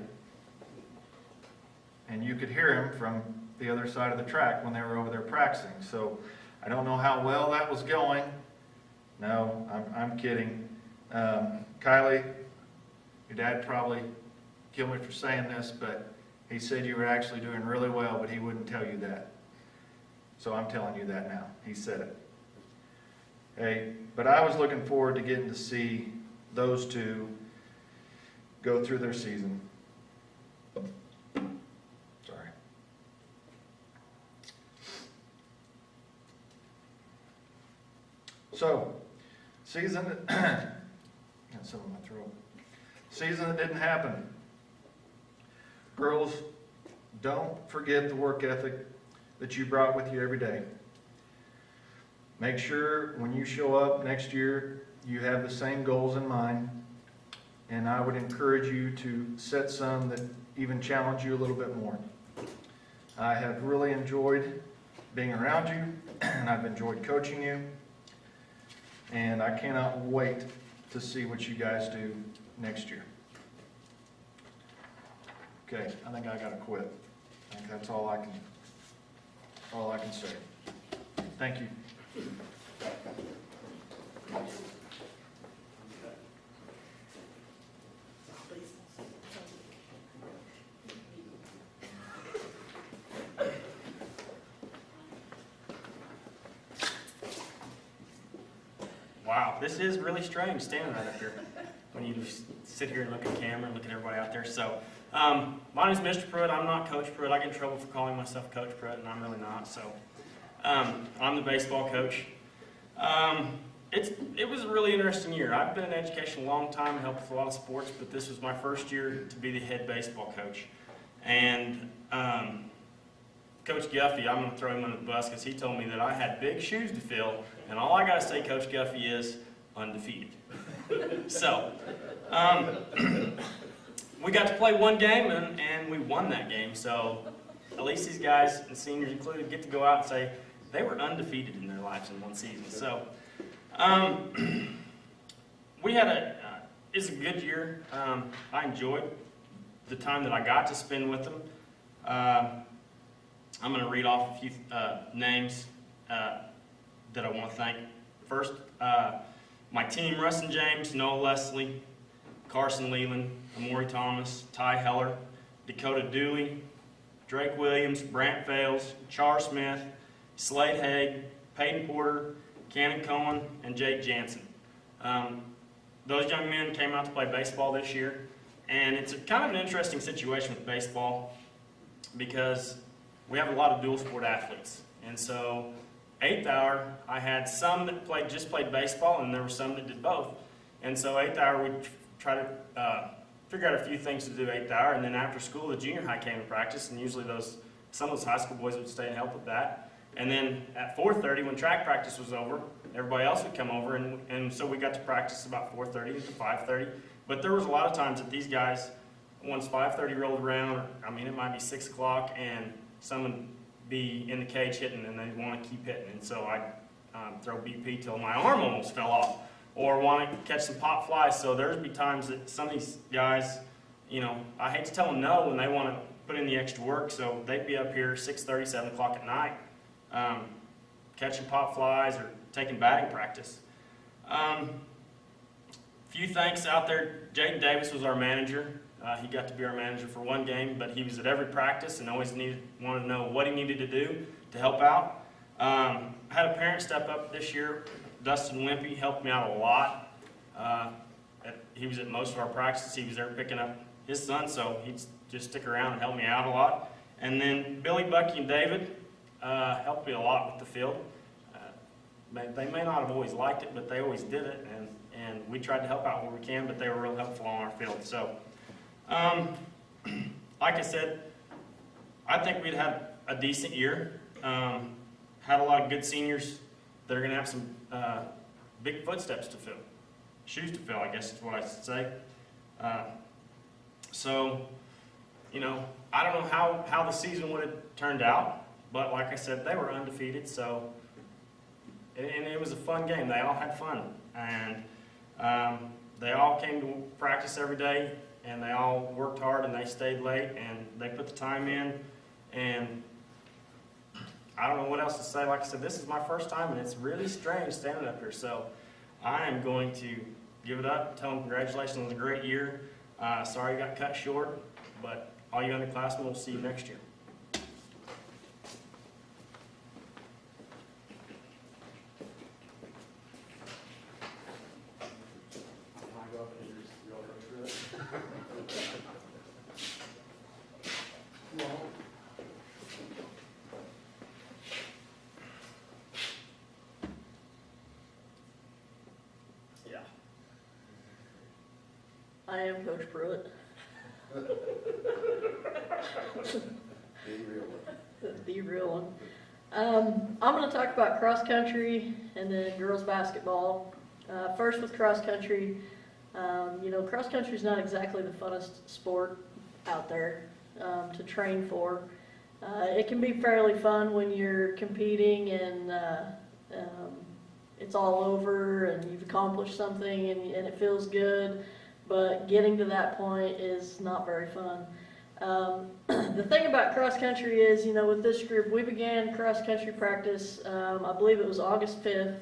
And you could hear him from the other side of the track when they were over there practicing. So I don't know how well that was going. No, I'm kidding. Kylie, your dad probably killed me for saying this, but he said you were actually doing really well, but he wouldn't tell you that. So I'm telling you that now. He said it. Hey, but I was looking forward to getting to see those two go through their season. Sorry. So, season that got some in my throat. Season that didn't happen. Girls, don't forget the work ethic that you brought with you every day. Make sure when you show up next year, you have the same goals in mind. And I would encourage you to set some that even challenge you a little bit more. I have really enjoyed being around you, and I've enjoyed coaching you. And I cannot wait to see what you guys do next year. Okay, I think I gotta quit. I think that's all I can say. Thank you. Wow, this is really strange standing right up here when you just sit here and look at the camera and look at everybody out there. So, my name is Mr. Pruitt. I'm not Coach Pruitt. I get in trouble for calling myself Coach Pruitt, and I'm really not. So, I'm the baseball coach. It was a really interesting year. I've been in education a long time, helped with a lot of sports, but this was my first year to be the head baseball coach. And Coach Guffey, I'm going to throw him under the bus because he told me that I had big shoes to fill, and all I got to say, Coach Guffey, is undefeated. So, we got to play one game, and we won that game. So, at least these guys, and seniors included, get to go out and say, they were undefeated in their lives in one season. So we had it's a good year. I enjoyed the time that I got to spend with them. I'm going to read off a few names that I want to thank. First, my team: Rustin James, Noah Leslie, Carson Leland, Amori Thomas, Ty Heller, Dakota Dooley, Drake Williams, Brant Fales, Char Smith, Slade Haig, Peyton Porter, Cannon Cohen, and Jake Jansen. Those young men came out to play baseball this year, and it's kind of an interesting situation with baseball because we have a lot of dual sport athletes. And so 8th hour, I had some that just played baseball, and there were some that did both. And so 8th hour, we try to figure out a few things to do 8th hour, and then after school, the junior high came to practice, and usually some of those high school boys would stay and help with that. And then at 4:30, when track practice was over, everybody else would come over, and so we got to practice about 4:30 to 5:30. But there was a lot of times that these guys, once 5:30 rolled around, it might be 6 o'clock, and someone would be in the cage hitting, and they want to keep hitting. And so I'd throw BP till my arm almost fell off, or want to catch some pop flies. So there'd be times that some of these guys, I hate to tell them no when they want to put in the extra work, so they'd be up here 6:30, 7 o'clock at night, catching pop flies or taking batting practice. Few thanks out there. Jaden Davis was our manager. He got to be our manager for one game, but he was at every practice and always wanted to know what he needed to do to help out. I had a parent step up this year. Dustin Wimpy helped me out a lot. He was at most of our practices. He was there picking up his son, so he'd just stick around and help me out a lot. And then Billy, Bucky, and David helped me a lot with the field. They may not have always liked it, but they always did it, and we tried to help out where we can, but they were real helpful on our field. So, like I said, I think we'd had a decent year. Had a lot of good seniors that are going to have some big footsteps to fill. Shoes to fill, I guess is what I should say. So, I don't know how the season would have turned out, but like I said, they were undefeated, so, and it was a fun game. They all had fun, and they all came to practice every day, and they all worked hard, and they stayed late, and they put the time in, and I don't know what else to say. Like I said, this is my first time, and it's really strange standing up here, so I am going to give it up, tell them congratulations on a great year. Sorry you got cut short, but all you underclassmen will see you next year. I am Coach Pruitt. The real one. I'm going to talk about cross country and then girls basketball. First with cross country. Cross country is not exactly the funnest sport out there to train for. It can be fairly fun when you're competing and it's all over and you've accomplished something and it feels good. But getting to that point is not very fun. The thing about cross country is, with this group, we began cross country practice, I believe it was August 5th,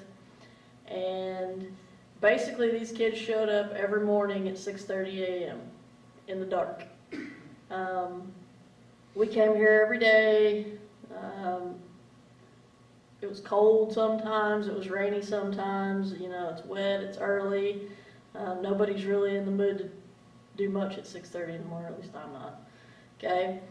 and basically these kids showed up every morning at 6:30 a.m. in the dark. We came here every day. It was cold sometimes, it was rainy sometimes, it's wet, it's early. Nobody's really in the mood to do much at 6:30 in the morning, at least I'm not. Okay?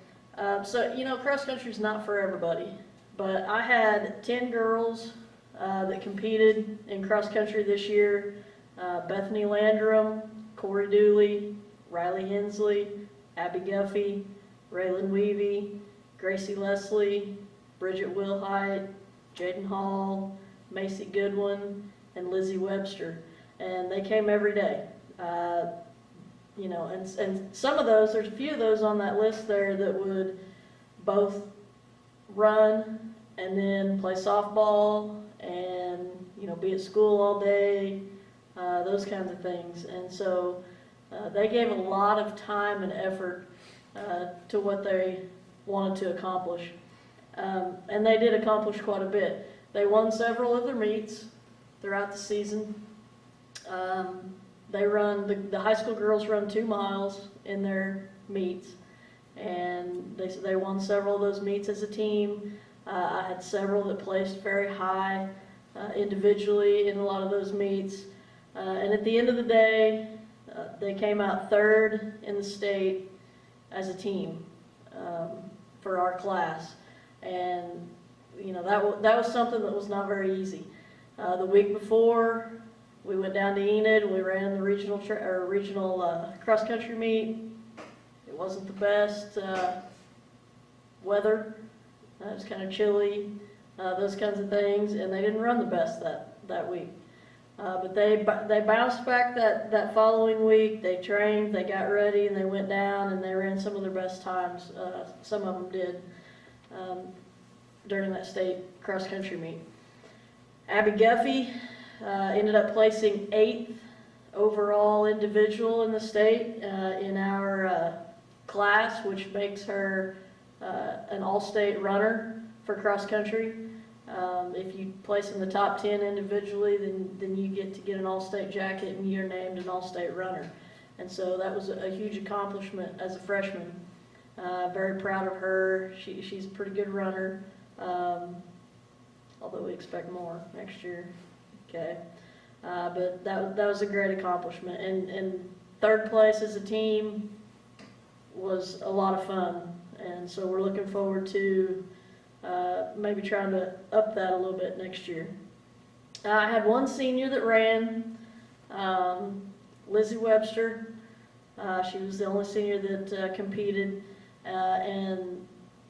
So, cross country is not for everybody. But I had 10 girls that competed in cross country this year. Bethany Landrum, Corey Dooley, Riley Hensley, Abby Guffey, Raylan Weavy, Gracie Leslie, Bridget Wilhite, Jaden Hall, Macy Goodwin, and Lizzie Webster. And they came every day, and some of those, there's a few of those on that list there that would both run and then play softball and, you know, be at school all day, those kinds of things. And so they gave a lot of time and effort to what they wanted to accomplish. And they did accomplish quite a bit. They won several of their meets throughout the season. They run, the high school girls run 2 miles in their meets, and they won several of those meets as a team. I had several that placed very high individually in a lot of those meets. And at the end of the day, they came out 3rd in the state as a team for our class. And, you know, that was something that was not very easy. The week before, we went down to Enid and we ran the regional cross-country meet. It wasn't the best weather. It was kind of chilly, those kinds of things, and they didn't run the best that week. But they bounced back that following week. They trained, they got ready, and they went down and they ran some of their best times. Some of them did during that state cross-country meet. Abby Guffey ended up placing 8th overall individual in the state in our class, which makes her an all-state runner for cross-country. If you place in the top 10 individually, then you get an all-state jacket and you're named an all-state runner. And so that was a huge accomplishment as a freshman. Very proud of her. She's a pretty good runner, although we expect more next year. Okay, but that was a great accomplishment. And 3rd place as a team was a lot of fun. And so we're looking forward to maybe trying to up that a little bit next year. I had one senior that ran, Lizzie Webster. She was the only senior that competed. And,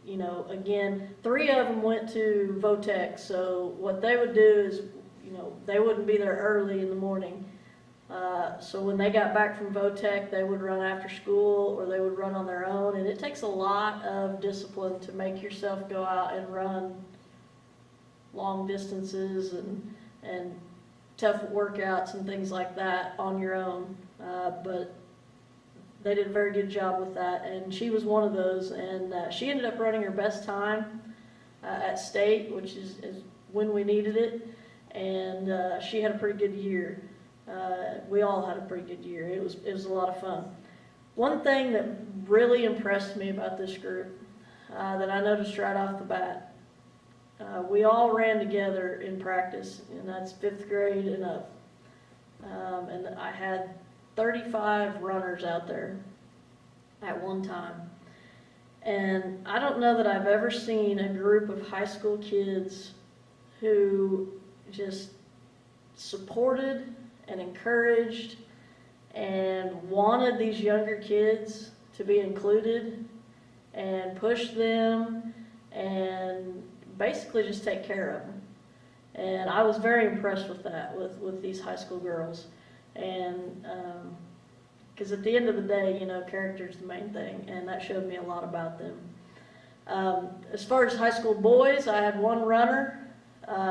you know, again, 3 of them went to Votech. So what they would do is, you know, they wouldn't be there early in the morning. So when they got back from Votech, they would run after school or they would run on their own. And it takes a lot of discipline to make yourself go out and run long distances and tough workouts and things like that on your own. But they did a very good job with that. And she was one of those. And she ended up running her best time at state, which is when we needed it. And she had a pretty good year. We all had a pretty good year. It was a lot of fun. One thing that really impressed me about this group that I noticed right off the bat, we all ran together in practice, and that's 5th grade and up. And I had 35 runners out there at one time. And I don't know that I've ever seen a group of high school kids who just supported and encouraged and wanted these younger kids to be included and push them and basically just take care of them. And I was very impressed with that, with these high school girls. And because at the end of the day, you know, character is the main thing, and that showed me a lot about them. As far as high school boys, I had one runner,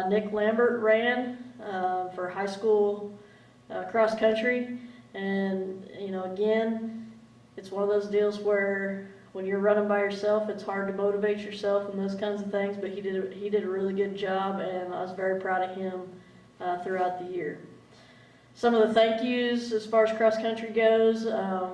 Nick Lambert, ran for high school cross country. And, you know, again, it's one of those deals where when you're running by yourself, it's hard to motivate yourself and those kinds of things, but he did a really good job, and I was very proud of him throughout the year. Some of the thank yous as far as cross country goes, I'd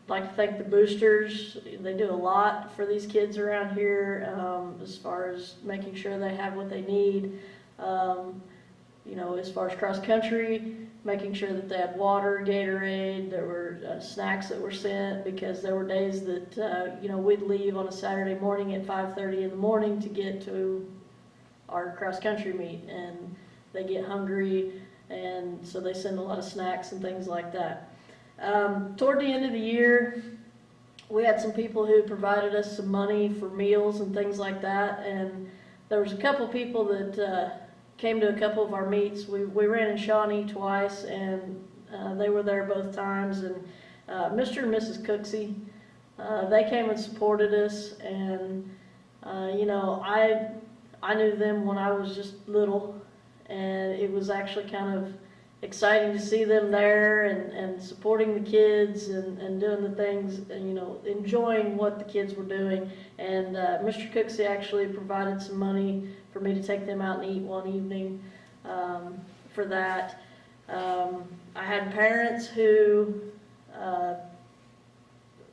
like to thank the boosters. They do a lot for these kids around here as far as making sure they have what they need. You know, as far as cross country, making sure that they had water, Gatorade, there were snacks that were sent, because there were days that, you know, we'd leave on a Saturday morning at 5:30 in the morning to get to our cross country meet, and they get hungry, and so they send a lot of snacks and things like that. Toward the end of the year, we had some people who provided us some money for meals and things like that, and there was a couple people that came to a couple of our meets. We ran in Shawnee twice, and they were there both times. And Mr. and Mrs. Cooksey, they came and supported us. And you know, I knew them when I was just little, and it was actually kind of exciting to see them there and supporting the kids and doing the things, and, you know, enjoying what the kids were doing. And Mr. Cooksey actually provided some money for me to take them out and eat one evening for that. I had parents who, of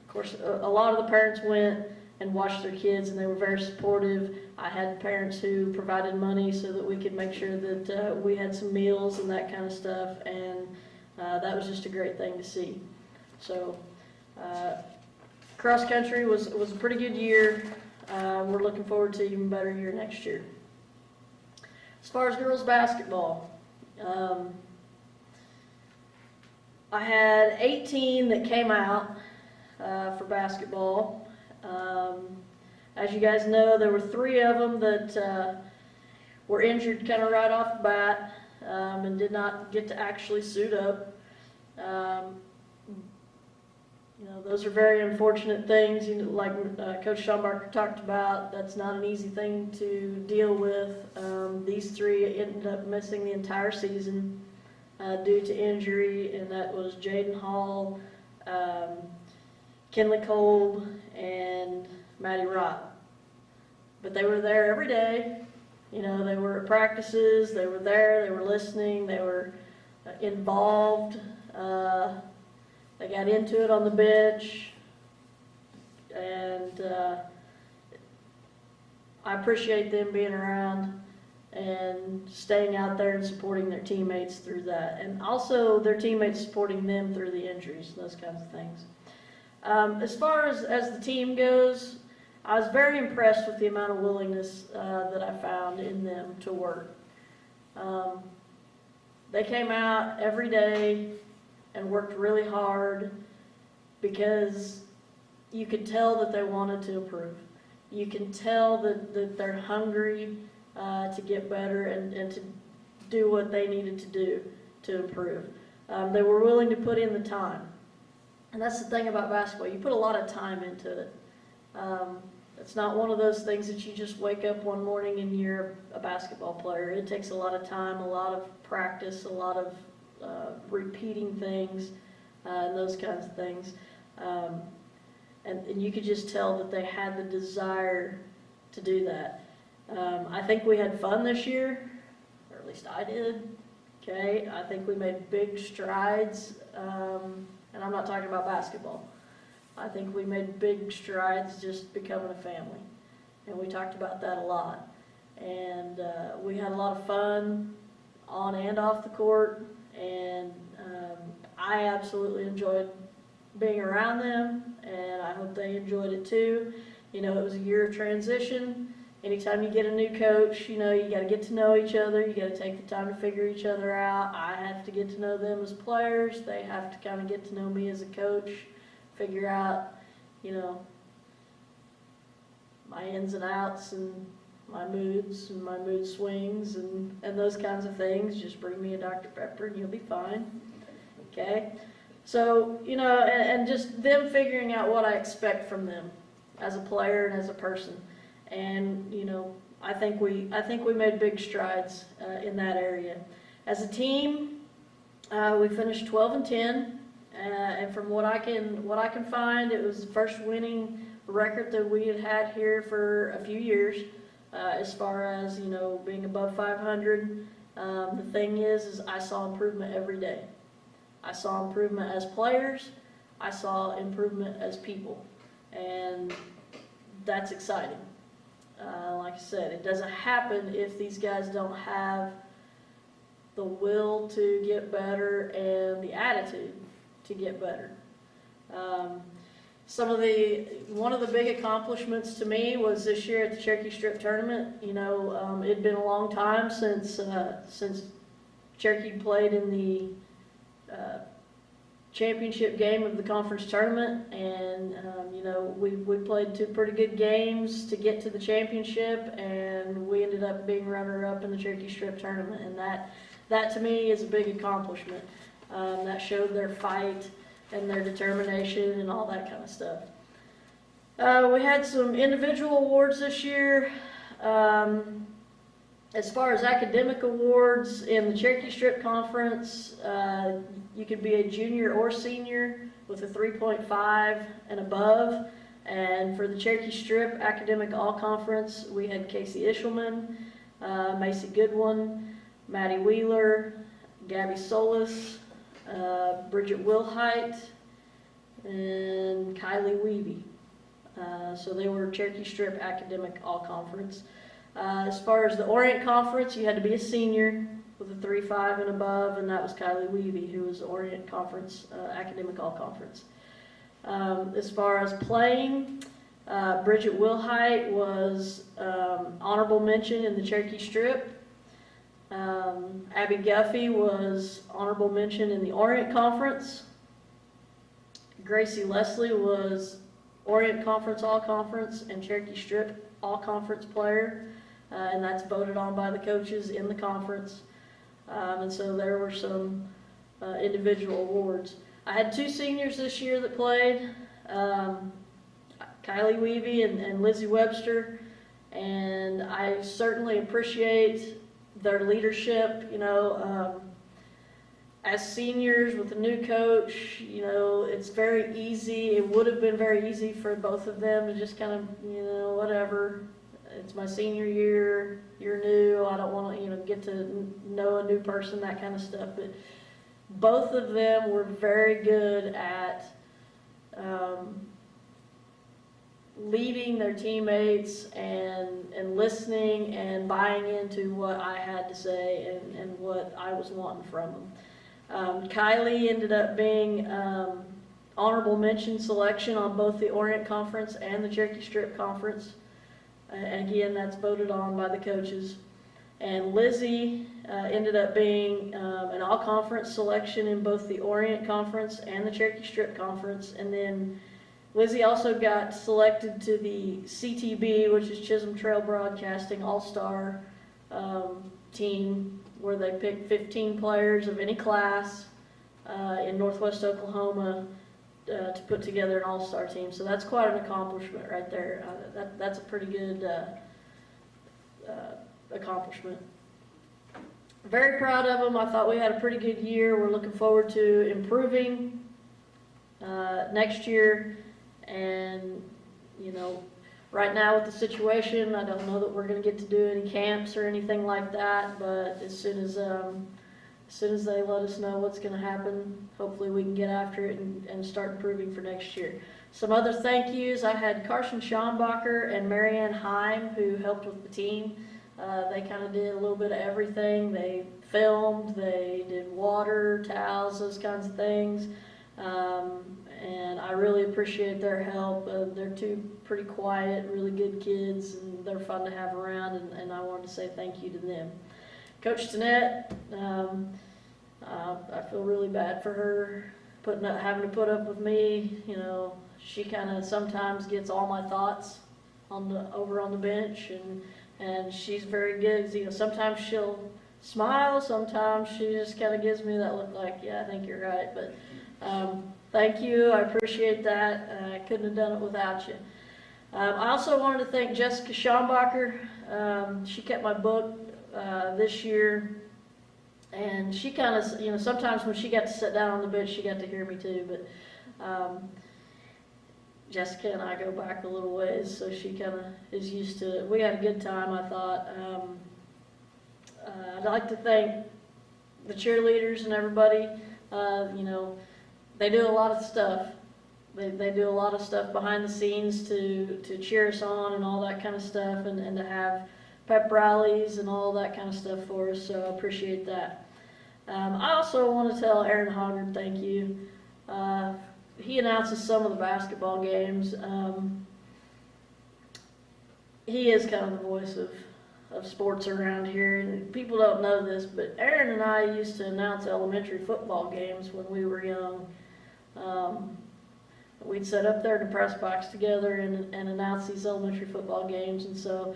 course, a lot of the parents went and watched their kids, and they were very supportive. I had parents who provided money so that we could make sure that we had some meals and that kind of stuff, and that was just a great thing to see. So cross country was a pretty good year. We're looking forward to an even better year next year. As far as girls basketball, I had 18 that came out for basketball. As you guys know, there were 3 of them that were injured kind of right off the bat and did not get to actually suit up. You know, those are very unfortunate things. You know, like Coach Schombarker talked about, that's not an easy thing to deal with. These 3 ended up missing the entire season due to injury, and that was Jaden Hall, Kinley Kolb, and Maddie Rott. But they were there every day. You know, they were at practices, they were there, they were listening, they were involved. They got into it on the bench, and I appreciate them being around and staying out there and supporting their teammates through that, and also their teammates supporting them through the injuries, those kinds of things. As far as the team goes, I was very impressed with the amount of willingness that I found in them to work. They came out every day and worked really hard because you could tell that they wanted to improve. You can tell that they're hungry to get better and to do what they needed to do to improve. They were willing to put in the time. And that's the thing about basketball. You put a lot of time into it. It's not one of those things that you just wake up one morning and you're a basketball player. It takes a lot of time, a lot of practice, a lot of repeating things, and those kinds of things. And you could just tell that they had the desire to do that. I think we had fun this year, or at least I did. Okay, I think we made big strides, and I'm not talking about basketball. I think we made big strides just becoming a family, and we talked about that a lot. And we had a lot of fun on and off the court, and I absolutely enjoyed being around them, and I hope they enjoyed it too. You know, it was a year of transition. Anytime you get a new coach, you know, you got to get to know each other. You got to take the time to figure each other out. I have to get to know them as players. They have to kind of get to know me as a coach, figure out, you know, my ins and outs and my moods and my mood swings and those kinds of things. Just bring me a Dr. Pepper and you'll be fine. Okay? So, you know, and just them figuring out what I expect from them as a player and as a person. And, you know, I think we made big strides in that area. As a team, we finished 12-10, and from what I can find, it was the first winning record that we had here for a few years. As far as, you know, being above 500, the thing is I saw improvement every day. I saw improvement as players. I saw improvement as people, and that's exciting. Like I said, it doesn't happen if these guys don't have the will to get better and the attitude to get better. One of the big accomplishments to me was this year at the Cherokee Strip Tournament. You know, it'd been a long time since Cherokee played in the championship game of the conference tournament, and you know, we played 2 pretty good games to get to the championship, and we ended up being runner-up in the Cherokee Strip Tournament, and that to me is a big accomplishment. That showed their fight and their determination and all that kind of stuff. We had some individual awards this year. As far as academic awards in the Cherokee Strip Conference, you could be a junior or senior with a 3.5 and above. And for the Cherokee Strip Academic All-Conference, we had Casey Ishelman, Macy Goodwin, Maddie Wheeler, Gabby Solis, Bridget Wilhite, and Kylie Weeby. So they were Cherokee Strip Academic All-Conference. As far as the Orient Conference, you had to be a senior with a 3.5 and above, and that was Kylie Weeby, who was the Orient Conference Academic All-Conference. As far as playing, Bridget Wilhite was honorable mention in the Cherokee Strip. Abby Guffey was honorable mention in the Orient Conference. Gracie Leslie was Orient Conference All-Conference and Cherokee Strip All-Conference player, and that's voted on by the coaches in the conference. And so there were some individual awards. I had 2 seniors this year that played, Kylie Weeby and Lizzie Webster, and I certainly appreciate their leadership. As seniors with a new coach, it's very easy. It would have been very easy for both of them to just kind of, whatever. It's my senior year, you're new, I don't want to, get to know a new person, that kind of stuff. But both of them were very good at leading their teammates and listening and buying into what I had to say and what I was wanting from them. Kylie ended up being honorable mention selection on both the Orient Conference and the Cherokee Strip Conference. And again, that's voted on by the coaches. And Lizzie ended up being an all-conference selection in both the Orient Conference and the Cherokee Strip Conference. And then Lizzie also got selected to the CTB, which is Chisholm Trail Broadcasting All-Star team, where they picked 15 players of any class in Northwest Oklahoma to put together an all-star team. So that's quite an accomplishment right there. That's a pretty good accomplishment. Very proud of them. I thought we had a pretty good year. We're looking forward to improving next year. And, right now with the situation, I don't know that we're going to get to do any camps or anything like that. But as soon as they let us know what's going to happen, hopefully we can get after it and start improving for next year. Some other thank yous, I had Carson Schombacher and Marianne Heim, who helped with the team. They kind of did a little bit of everything. They filmed, they did water, towels, those kinds of things. And I really appreciate their help. They're 2 pretty quiet, really good kids, and they're fun to have around, and I wanted to say thank you to them. Coach Tonette, I feel really bad for her having to put up with me. She kind of sometimes gets all my thoughts over on the bench, and she's very good. Sometimes she'll smile, sometimes she just kind of gives me that look like, yeah, I think you're right. But thank you, I appreciate that. I couldn't have done it without you. I also wanted to thank Jessica Schombacher. She kept my book this year, and she kind of, sometimes when she got to sit down on the bench, she got to hear me too. But Jessica and I go back a little ways, so she kind of is used to it. We had a good time, I thought. I'd like to thank the cheerleaders and everybody. They do a lot of stuff. They do a lot of stuff behind the scenes to cheer us on and all that kind of stuff, and to have pep rallies and all that kind of stuff for us, so I appreciate that. I also want to tell Aaron Hoggard thank you. He announces some of the basketball games. He is kind of the voice of sports around here, and people don't know this, but Aaron and I used to announce elementary football games when we were young. We'd sit up there in the press box together and announce these elementary football games, and so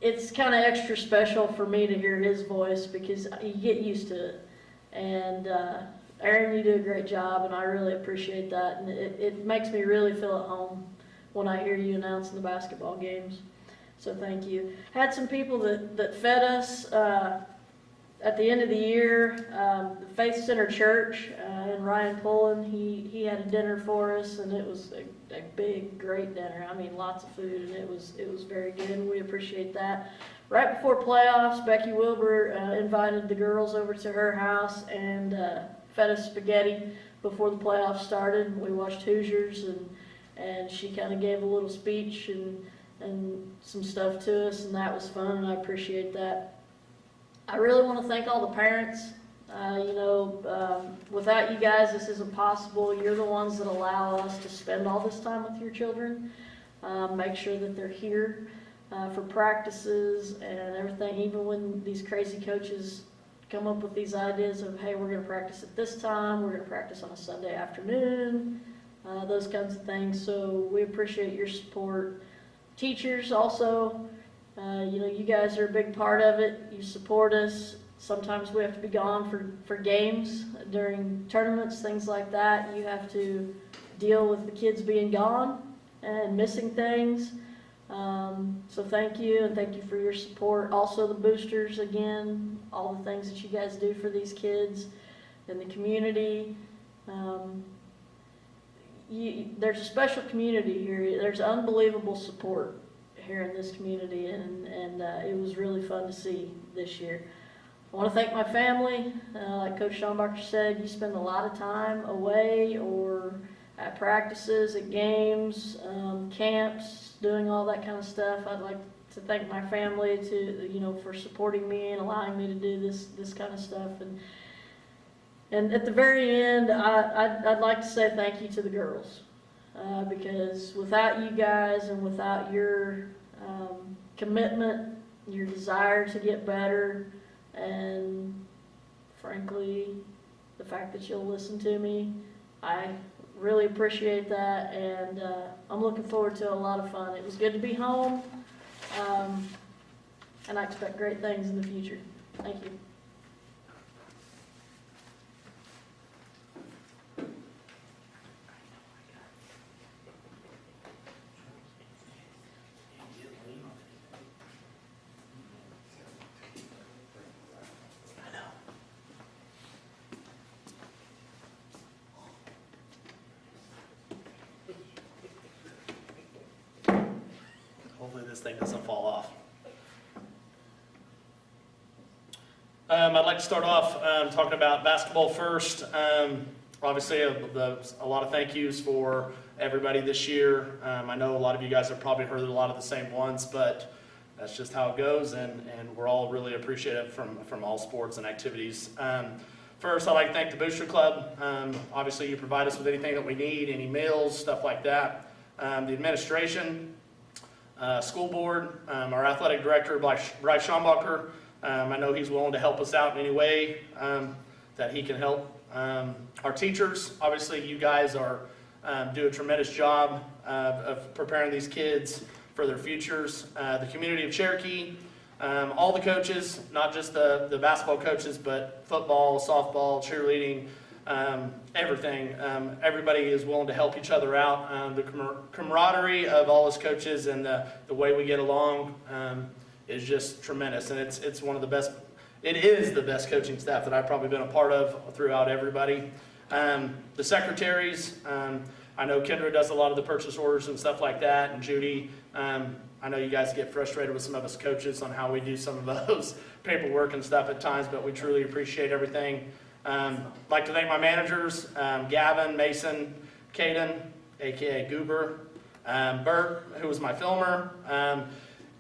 it's kind of extra special for me to hear his voice because you get used to it. And Aaron, you do a great job, and I really appreciate that, and it makes me really feel at home when I hear you announcing the basketball games. So thank you. Had some people that fed us at the end of the year. The Faith Center Church and Ryan Pullen, he had a dinner for us, and it was a big, great dinner. I mean, lots of food, and it was very good, and we appreciate that. Right before playoffs, Becky Wilbur invited the girls over to her house and fed us spaghetti before the playoffs started. We watched Hoosiers, and she kind of gave a little speech and some stuff to us, and that was fun, and I appreciate that. I really want to thank all the parents. Without you guys, this isn't possible. You're the ones that allow us to spend all this time with your children. Make sure that they're here for practices and everything, even when these crazy coaches come up with these ideas of, hey, we're going to practice at this time, we're going to practice on a Sunday afternoon, those kinds of things. So we appreciate your support. Teachers also, you guys are a big part of it. You support us. Sometimes we have to be gone for games during tournaments, things like that. You have to deal with the kids being gone and missing things. So thank you, and thank you for your support. Also the boosters, again, all the things that you guys do for these kids in the community. There's a special community here. There's unbelievable support here in this community, and it was really fun to see this year. I want to thank my family. Like Coach Schombacher said, you spend a lot of time away or at practices, at games, camps, doing all that kind of stuff. I'd like to thank my family for supporting me and allowing me to do this kind of stuff. And at the very end, I'd like to say thank you to the girls, because without you guys and without your commitment, your desire to get better, and frankly, the fact that you'll listen to me, I really appreciate that, and I'm looking forward to a lot of fun. It was good to be home, and I expect great things in the future. Thank you. Hopefully this thing doesn't fall off. I'd like to start off talking about basketball first. Obviously, a lot of thank yous for everybody this year. I know a lot of you guys have probably heard a lot of the same ones, but that's just how it goes, and we're all really appreciative from all sports and activities. First, I'd like to thank the Booster Club. Obviously, you provide us with anything that we need, any meals, stuff like that. The administration, school board, our athletic director, Bryce Schombacher. I know he's willing to help us out in any way that he can help. Our teachers, obviously you guys do a tremendous job of preparing these kids for their futures. The community of Cherokee, all the coaches, not just the basketball coaches, but football, softball, cheerleading, everything. Everybody is willing to help each other out. The camaraderie of all us coaches and the way we get along is just tremendous, and it's one of the best. It is the best coaching staff that I've probably been a part of throughout everybody. The secretaries, I know Kendra does a lot of the purchase orders and stuff like that, and Judy. I know you guys get frustrated with some of us coaches on how we do some of those paperwork and stuff at times, but we truly appreciate everything. I'd like to thank my managers, Gavin, Mason, Caden, aka Goober, Bert, who was my filmer.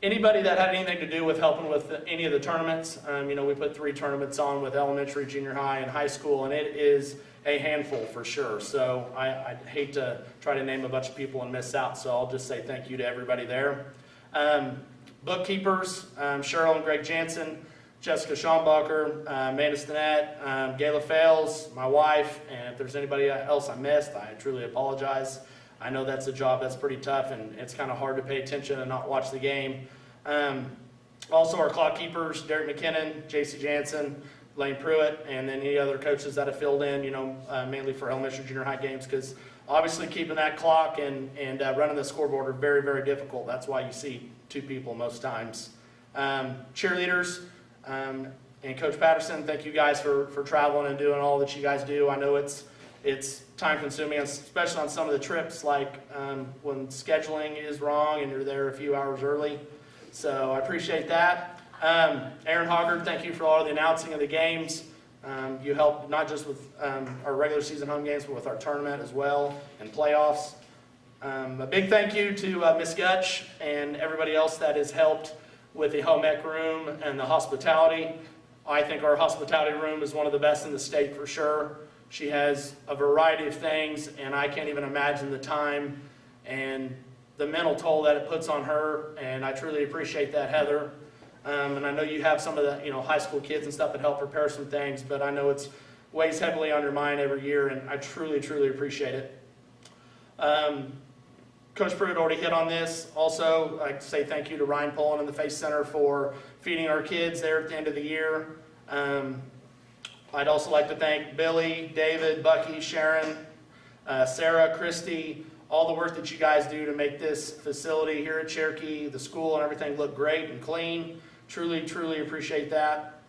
Anybody that had anything to do with helping with any of the tournaments. We put 3 tournaments on with elementary, junior high, and high school, and it is a handful for sure. So I hate to try to name a bunch of people and miss out, so I'll just say thank you to everybody there. Bookkeepers, Cheryl and Greg Jansen, Jessica Schombacher, Amanda Stinnett, Gayla Fales, my wife, and if there's anybody else I missed, I truly apologize. I know that's a job that's pretty tough, and it's kind of hard to pay attention and not watch the game. Also our clock keepers, Derek McKinnon, JC Jansen, Lane Pruitt, and then any other coaches that have filled in, mainly for elementary, junior high games, because obviously keeping that clock and running the scoreboard are very, very difficult. That's why you see 2 people most times. Cheerleaders, and Coach Patterson, thank you guys for traveling and doing all that you guys do. I know it's time consuming, especially on some of the trips, like when scheduling is wrong and you're there a few hours early. So I appreciate that. Aaron Hoggard, thank you for all the announcing of the games. You helped not just with our regular season home games, but with our tournament as well and playoffs. A big thank you to Miss Gutch and everybody else that has helped with the home ec room and the hospitality. I think our hospitality room is one of the best in the state for sure. She has a variety of things, and I can't even imagine the time and the mental toll that it puts on her, and I truly appreciate that, Heather. And I know you have some of the high school kids and stuff that help prepare some things, but I know it's weighs heavily on your mind every year, and I truly, truly appreciate it. Coach Pruitt already hit on this. Also, I'd like to say thank you to Ryan Pullen and the Face Center for feeding our kids there at the end of the year. I'd also like to thank Billy, David, Bucky, Sharon, Sarah, Christy, all the work that you guys do to make this facility here at Cherokee, the school and everything look great and clean. Truly, truly appreciate that.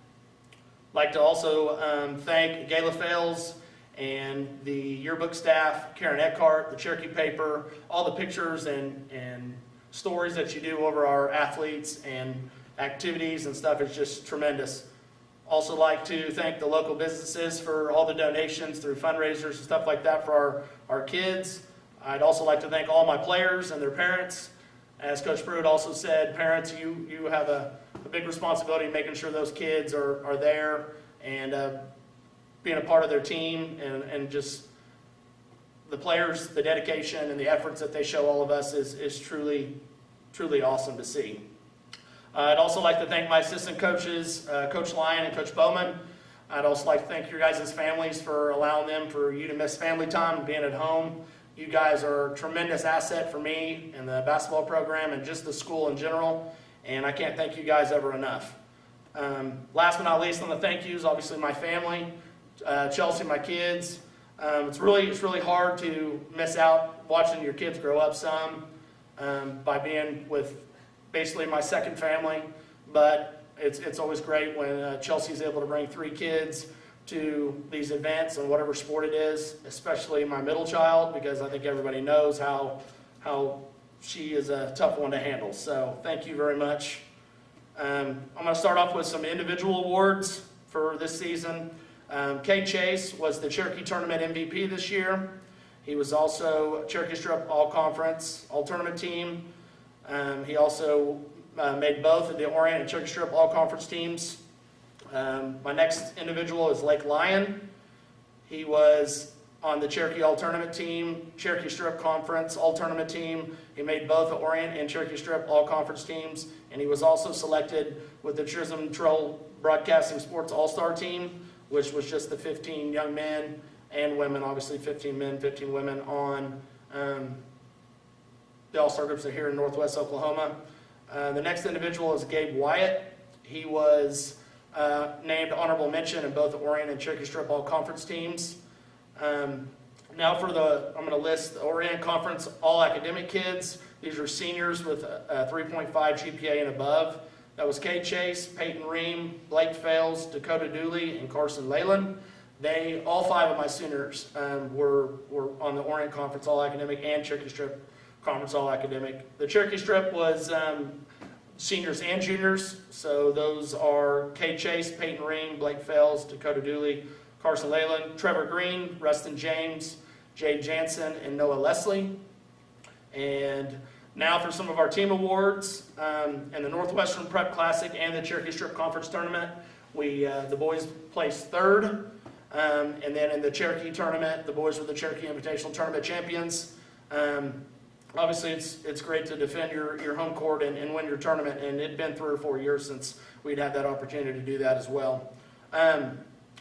I'd like to also thank Gayla Fales and the yearbook staff, Karen Eckhart, the Cherokee paper, all the pictures and stories that you do over our athletes and activities and stuff is just tremendous. Also like to thank the local businesses for all the donations through fundraisers and stuff like that for our kids. I'd also like to thank all my players and their parents. As Coach Pruitt also said, parents, you have a big responsibility in making sure those kids are there and being a part of their team, and just the players, the dedication and the efforts that they show all of us is truly, truly awesome to see. I'd also like to thank my assistant coaches, Coach Lyon and Coach Bowman. I'd also like to thank your guys' families for allowing for you to miss family time and being at home. You guys are a tremendous asset for me and the basketball program and just the school in general, and I can't thank you guys ever enough. Last but not least on the thank yous, obviously my family, Chelsea, my kids. It's really hard to miss out watching your kids grow up some by being with basically my second family, but it's always great when Chelsea's able to bring 3 kids to these events and whatever sport it is, especially my middle child, because I think everybody knows how she is a tough one to handle. So thank you very much. I'm going to start off with some individual awards for this season. Cade Chase was the Cherokee Tournament MVP this year. He was also Cherokee Strip All-Conference, All-Tournament team. He also made both of the Orient and Cherokee Strip All-Conference teams. My next individual is Lake Lyon. He was on the Cherokee All-Tournament team, Cherokee Strip Conference All-Tournament team. He made both the Orient and Cherokee Strip All-Conference teams, and he was also selected with the Chisholm Trail Broadcasting Sports All-Star team, which was just the 15 young men and women, obviously 15 men, 15 women on the All-Star groups here in Northwest Oklahoma. The next individual is Gabe Wyatt. He was named honorable mention in both the Orient and Cherokee Strip All-Conference teams. Now I'm going to list the Orient Conference All-Academic kids. These are seniors with a 3.5 GPA and above. That was Cade Chase, Peyton Ream, Blake Fales, Dakota Dooley, and Carson Leyland. All 5 of my seniors were on the Orient Conference All-Academic and Cherokee Strip Conference All-Academic. The Cherokee Strip was seniors and juniors, so those are Cade Chase, Peyton Ream, Blake Fales, Dakota Dooley, Carson Leyland, Trevor Green, Rustin James, Jade Jansen, and Noah Leslie. And now for some of our team awards. In the Northwestern Prep Classic and the Cherokee Strip Conference Tournament, the boys placed 3rd. And then in the Cherokee Tournament, the boys were the Cherokee Invitational Tournament champions. Obviously, it's great to defend your home court and win your tournament, and it'd been 3 or 4 years since we'd had that opportunity to do that as well.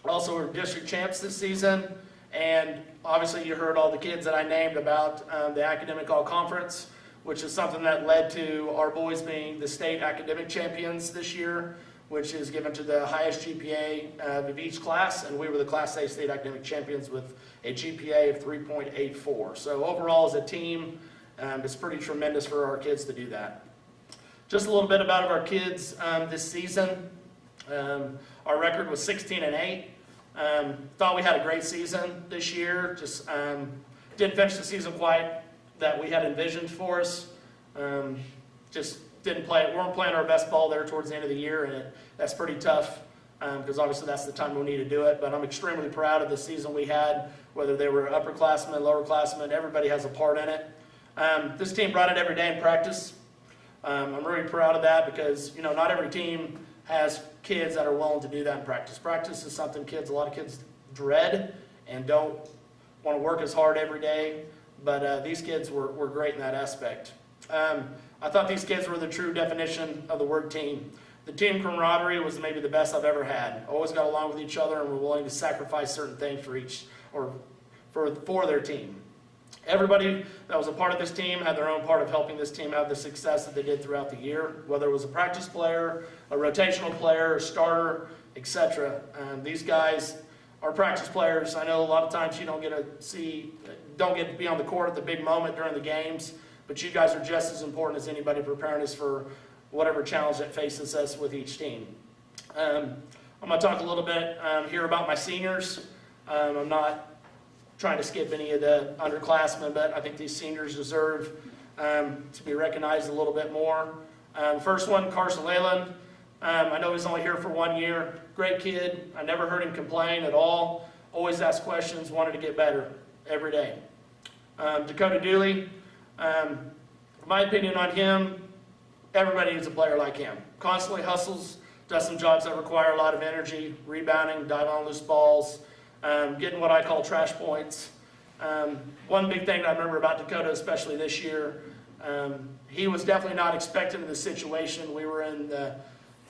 Also, we're district champs this season, and obviously you heard all the kids that I named about the Academic All-Conference, which is something that led to our boys being the state academic champions this year. which is given to the highest GPA of each class, and we were the Class A state academic champions with a GPA of 3.84. So overall, as a team, it's pretty tremendous for our kids to do that. Just a little bit about our kids this season. Our record was 16-8. Thought we had a great season this year. Just didn't finish the season quite that we had envisioned for us. Just weren't playing our best ball there towards the end of the year, and that's pretty tough because obviously that's the time we need to do it. But I'm extremely proud of the season we had, whether they were upperclassmen, lowerclassmen, everybody has a part in it. This team brought it every day in practice. I'm really proud of that because, not every team has kids that are willing to do that in practice. Practice is something a lot of kids dread and don't want to work as hard every day, but these kids were great in that aspect. I thought these kids were the true definition of the word team. The team camaraderie was maybe the best I've ever had. Always got along with each other and were willing to sacrifice certain things for their team. Everybody that was a part of this team had their own part of helping this team have the success that they did throughout the year, whether it was a practice player, a rotational player, a starter, etc. These guys are practice players. I know a lot of times you don't get to be on the court at the big moment during the games, but you guys are just as important as anybody preparing us for whatever challenge that faces us with each team. I'm going to talk a little bit here about my seniors. I'm not trying to skip any of the underclassmen, but I think these seniors deserve to be recognized a little bit more. First one, Carson Leyland. I know he's only here for 1 year. Great kid. I never heard him complain at all. Always asked questions, wanted to get better every day. Dakota Dooley. My opinion on him, everybody needs a player like him. Constantly hustles, does some jobs that require a lot of energy, rebounding, diving on loose balls, getting what I call trash points. One big thing that I remember about Dakota, especially this year, he was definitely not expected in the situation. We were in the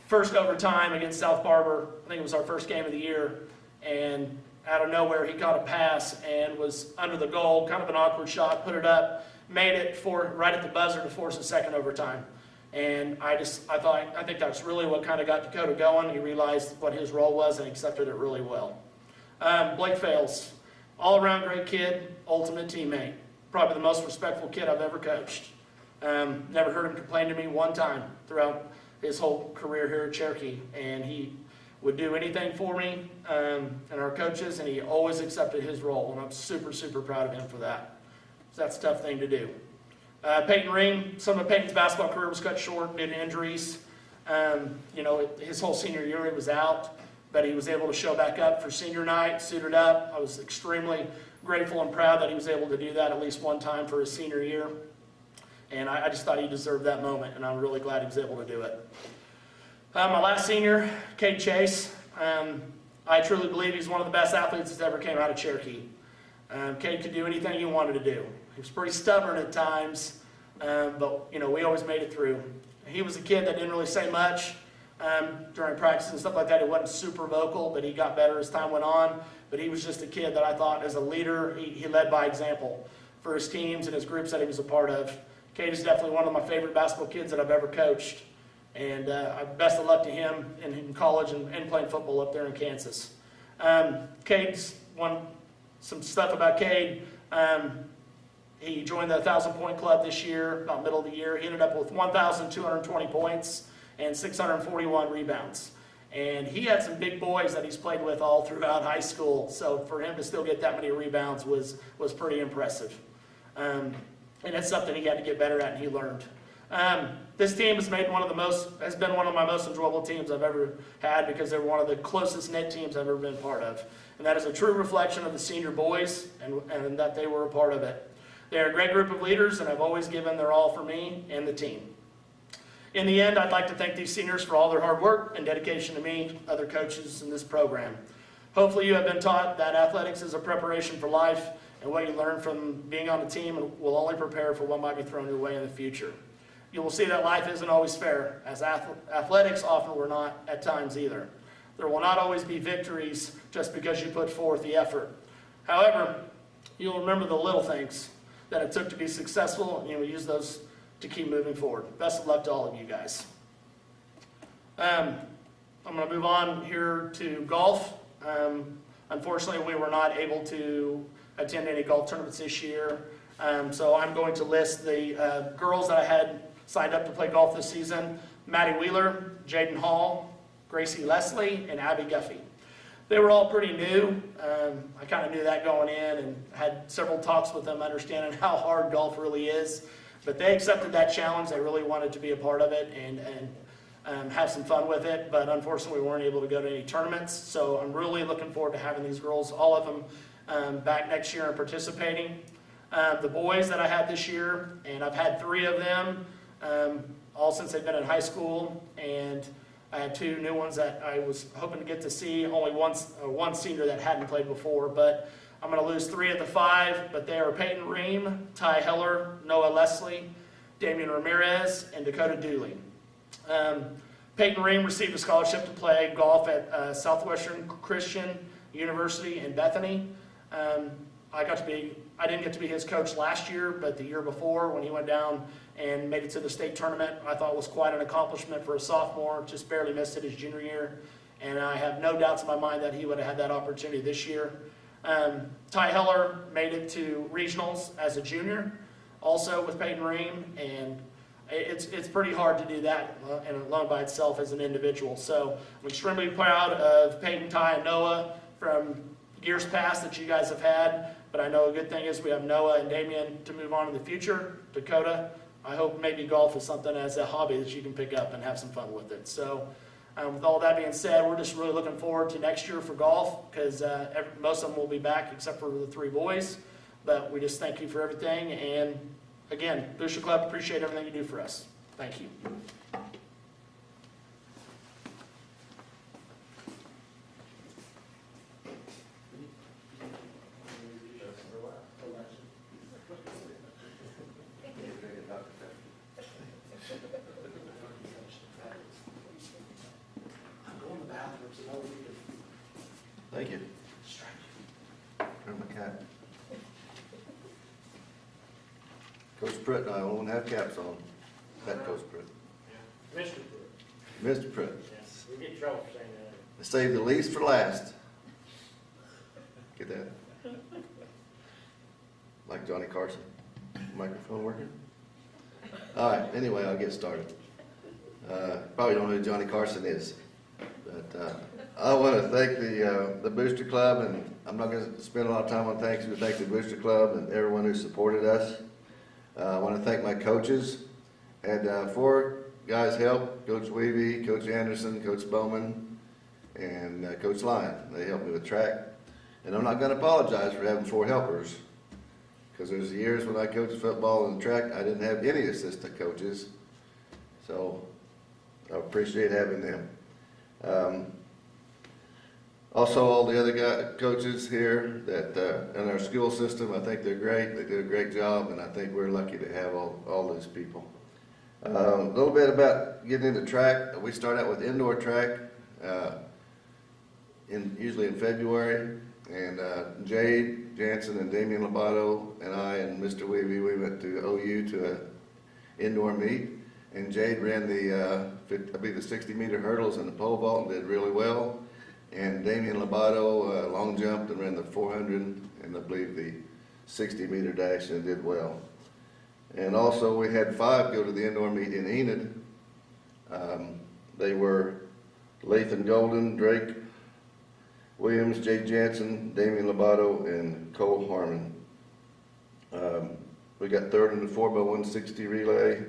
first overtime against South Barber. I think it was our first game of the year. And out of nowhere, he caught a pass and was under the goal, kind of an awkward shot, put it up, made it right at the buzzer to force a second overtime. And I think that's really what kind of got Dakota going. He realized what his role was and accepted it really well. Blake Fales, all-around great kid, ultimate teammate. Probably the most respectful kid I've ever coached. Never heard him complain to me one time throughout his whole career here at Cherokee. And he would do anything for me and our coaches, and he always accepted his role. And I'm super, super proud of him for that. So that's a tough thing to do. Peyton Ring, some of Peyton's basketball career was cut short due to injuries. His whole senior year he was out, but he was able to show back up for senior night, suited up. I was extremely grateful and proud that he was able to do that at least one time for his senior year. And I just thought he deserved that moment, and I'm really glad he was able to do it. My last senior, Cade Chase. I truly believe he's one of the best athletes that ever came out of Cherokee. Cade could do anything he wanted to do. He was pretty stubborn at times, but we always made it through. He was a kid that didn't really say much during practice and stuff like that. He wasn't super vocal, but he got better as time went on. But he was just a kid that I thought, as a leader, he led by example for his teams and his groups that he was a part of. Cade is definitely one of my favorite basketball kids that I've ever coached. And best of luck to him in college and playing football up there in Kansas. Cade's some stuff about Cade. He joined the 1,000-point club this year, about middle of the year. He ended up with 1,220 points and 641 rebounds. And he had some big boys that he's played with all throughout high school. So for him to still get that many rebounds was pretty impressive. And that's something he had to get better at, and he learned. This team has been one of my most enjoyable teams I've ever had because they're one of the closest knit teams I've ever been part of. And that is a true reflection of the senior boys and that they were a part of it. They're a great group of leaders and have always given their all for me and the team. In the end, I'd like to thank these seniors for all their hard work and dedication to me, other coaches in this program. Hopefully you have been taught that athletics is a preparation for life, and what you learn from being on the team will only prepare for what might be thrown your way in the future. You will see that life isn't always fair, as athletics often were not at times either. There will not always be victories just because you put forth the effort. However, you'll remember the little things that it took to be successful, and you'll use those to keep moving forward. Best of luck to all of you guys. I'm going to move on here to golf. Unfortunately, we were not able to attend any golf tournaments this year. So I'm going to list the girls that I had signed up to play golf this season: Maddie Wheeler, Jaden Hall, Gracie Leslie, and Abby Guffey. They were all pretty new. I kind of knew that going in and had several talks with them understanding how hard golf really is. But they accepted that challenge. They really wanted to be a part of it and have some fun with it. But unfortunately, we weren't able to go to any tournaments. So I'm really looking forward to having these girls, all of them, back next year and participating. The boys that I had this year, and I've had 3 of them, all since they've been in high school, and I had 2 new ones that I was hoping to get to see, only one senior that hadn't played before, but I'm going to lose 3 of the 5, but they are Peyton Ream, Ty Heller, Noah Leslie, Damian Ramirez, and Dakota Dooley. Peyton Ream received a scholarship to play golf at Southwestern Christian University in Bethany. I didn't get to be his coach last year, but the year before when he went down and made it to the state tournament, I thought was quite an accomplishment for a sophomore, just barely missed it his junior year. And I have no doubts in my mind that he would have had that opportunity this year. Ty Heller made it to regionals as a junior, also with Peyton Ream, and it's pretty hard to do that alone by itself as an individual. So I'm extremely proud of Peyton, Ty, and Noah from years past that you guys have had. But I know a good thing is we have Noah and Damian to move on in the future. Dakota, I hope maybe golf is something as a hobby that you can pick up and have some fun with it. So with all that being said, we're just really looking forward to next year for golf because most of them will be back except for the 3 boys. But we just thank you for everything. And again, Booster Club, appreciate everything you do for us. Thank you. Thank you. Where's my cap? Coach Pruitt and I won't have caps on. That Coach Pruitt. Mr. Pruitt. Mr. Pruitt. Yes. We get in trouble for saying that. Save the least for last. Get that? Like Johnny Carson. Microphone working? All right, anyway, I'll get started. Probably don't know who Johnny Carson is, but I want to thank the Booster Club, and I'm not going to spend a lot of time on thanks. We thank the Booster Club and everyone who supported us. I want to thank my coaches. And 4 guys helped: Coach Weavy, Coach Anderson, Coach Bowman, and Coach Lyon. They helped me with track. And I'm not going to apologize for having 4 helpers, because there's years when I coached football and track, I didn't have any assistant coaches. So I appreciate having them. Also, all the other coaches here that in our school system, I think they're great. They do a great job, and I think we're lucky to have all those people. A little bit about getting into track. We start out with indoor track, usually in February. And Jade Jansen and Damian Lobato and I and Mr. Weavy, we went to OU to an indoor meet. And Jade ran the 60-meter hurdles and the pole vault and did really well. And Damian Lobato long jumped and ran the 400 and I believe the 60-meter dash and did well. And also we had 5 go to the indoor meet in Enid. They were Lathan Golden, Drake Williams, Jade Jansen, Damian Lobato, and Cole Harmon. We got 3rd in the 4x160 relay.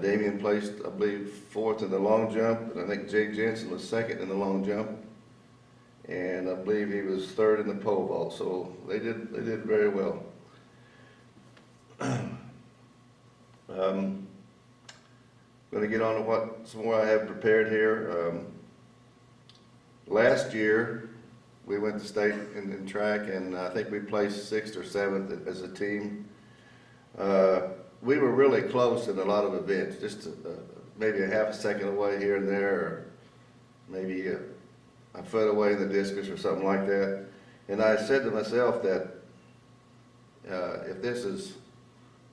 Damian placed, I believe, 4th in the long jump, and I think Jade Jansen was 2nd in the long jump. And I believe he was 3rd in the pole vault, so they did very well. Going to get on to what some more I have prepared here. Last year, we went to state in track, and I think we placed 6th or 7th as a team. We were really close in a lot of events, just maybe a half a second away here and there, or maybe a foot away in the discus or something like that. And I said to myself that if this is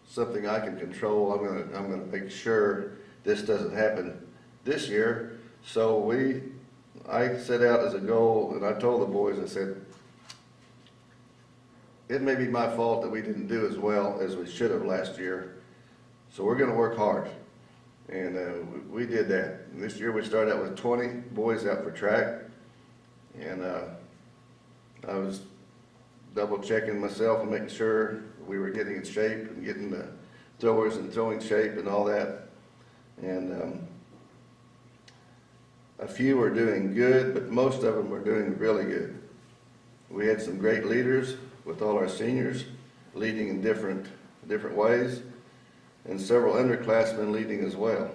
something I can control, I'm gonna make sure this doesn't happen this year. So we I set out as a goal, and I told the boys, I said, it may be my fault that we didn't do as well as we should have last year, so we're gonna work hard. And we did that. And this year we started out with 20 boys out for track, and I was double checking myself and making sure we were getting in shape and getting the throwers in throwing shape and all that. And a few were doing good, but most of them were doing really good. We had some great leaders with all our seniors leading in different ways, and several underclassmen leading as well.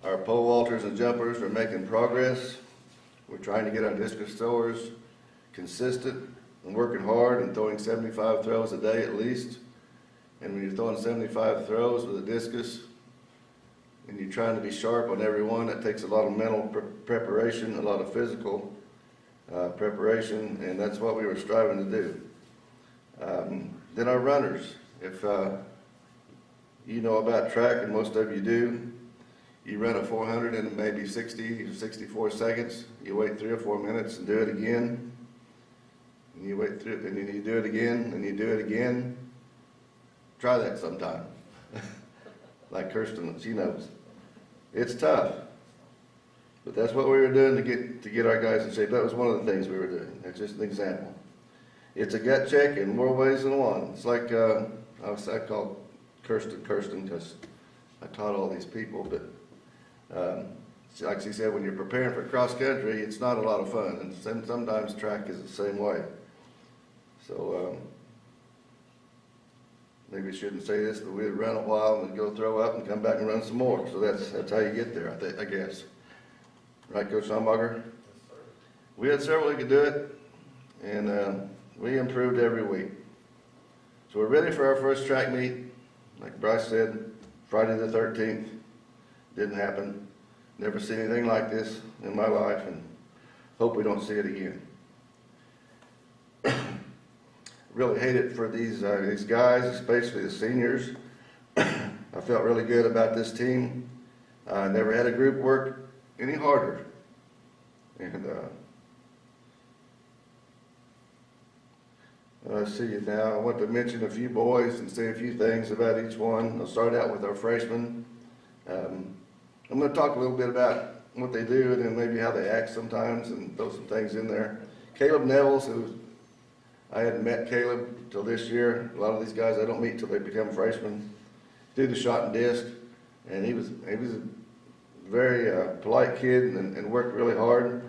Our pole vaulters and jumpers are making progress. We're trying to get our discus throwers consistent and working hard and throwing 75 throws a day at least. And when you're throwing 75 throws with a discus and you're trying to be sharp on every one, that takes a lot of mental preparation, a lot of physical preparation, and that's what we were striving to do. Then our runners, if you know about track, and most of you do, you run a 400 in maybe 60 or 64 seconds, you wait 3 or 4 minutes and do it again, and you wait through, and then you do it again, and you do it again. Try that sometime. Like Kirsten, she knows. It's tough. But that's what we were doing to get our guys in shape. That was one of the things we were doing. That's just an example. It's a gut check in more ways than one. It's like, I call Kirsten because I taught all these people, but like she said, when you're preparing for cross country, it's not a lot of fun, and sometimes track is the same way. So maybe I shouldn't say this, but we'd run a while and we'd go throw up and come back and run some more. So that's how you get there, I guess. Right, Coach Schombacher? We had several who could do it, and we improved every week. So we're ready for our first track meet. Like Bryce said, Friday the 13th. Didn't happen. Never seen anything like this in my life, and hope we don't see it again. Really hate it for these guys, especially the seniors. I felt really good about this team. I never had a group work any harder. And let's see now. I want to mention a few boys and say a few things about each one. I'll start out with our freshmen. I'm going to talk a little bit about what they do and then maybe how they act sometimes and throw some things in there. Caleb Nevels, I hadn't met Caleb till this year. A lot of these guys I don't meet till they become freshmen. Do the shot and disc, and he was a very polite kid and worked really hard.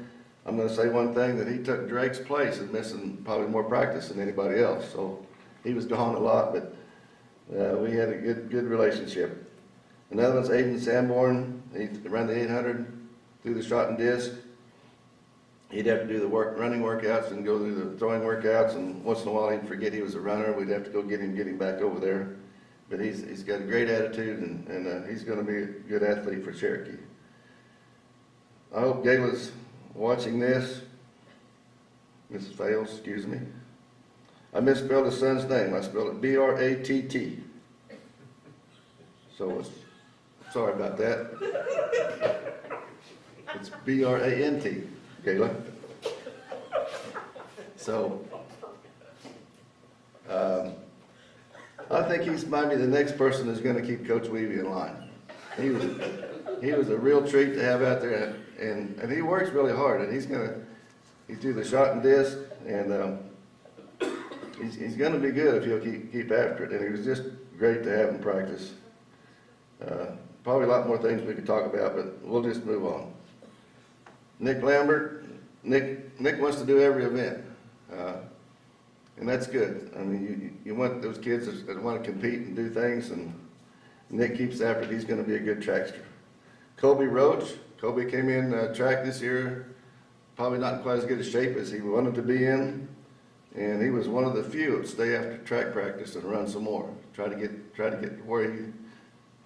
I'm going to say one thing, that he took Drake's place in missing probably more practice than anybody else. So he was gone a lot, but we had a good relationship. Another one's Aiden Sanborn. He ran the 800 through the shot and disc. He'd have to do the running workouts and go through the throwing workouts, and once in a while he'd forget he was a runner. We'd have to go get him back over there. But he's got a great attitude, and he's going to be a good athlete for Cherokee. I hope Gayla's watching this. Mrs. Fales, excuse me. I misspelled his son's name. I spelled it B-R-A-T-T. So sorry about that. It's B-R-A-N-T, Gayla. So I think he's might be the next person who's going to keep Coach Weavy in line. He was a real treat to have out there, and he works really hard, and he's do the shot and disc, and he's going to be good if he'll keep after it. And he was just great to have in practice. Probably a lot more things we could talk about, but we'll just move on. Nick Lambert, Nick wants to do every event, and that's good. I mean, you want those kids that want to compete and do things, and Nick keeps after it. He's going to be a good trackster. Kobe Roach. Kobe came in track this year, probably not in quite as good a shape as he wanted to be in, and he was one of the few that stay after track practice and run some more. Try to get where he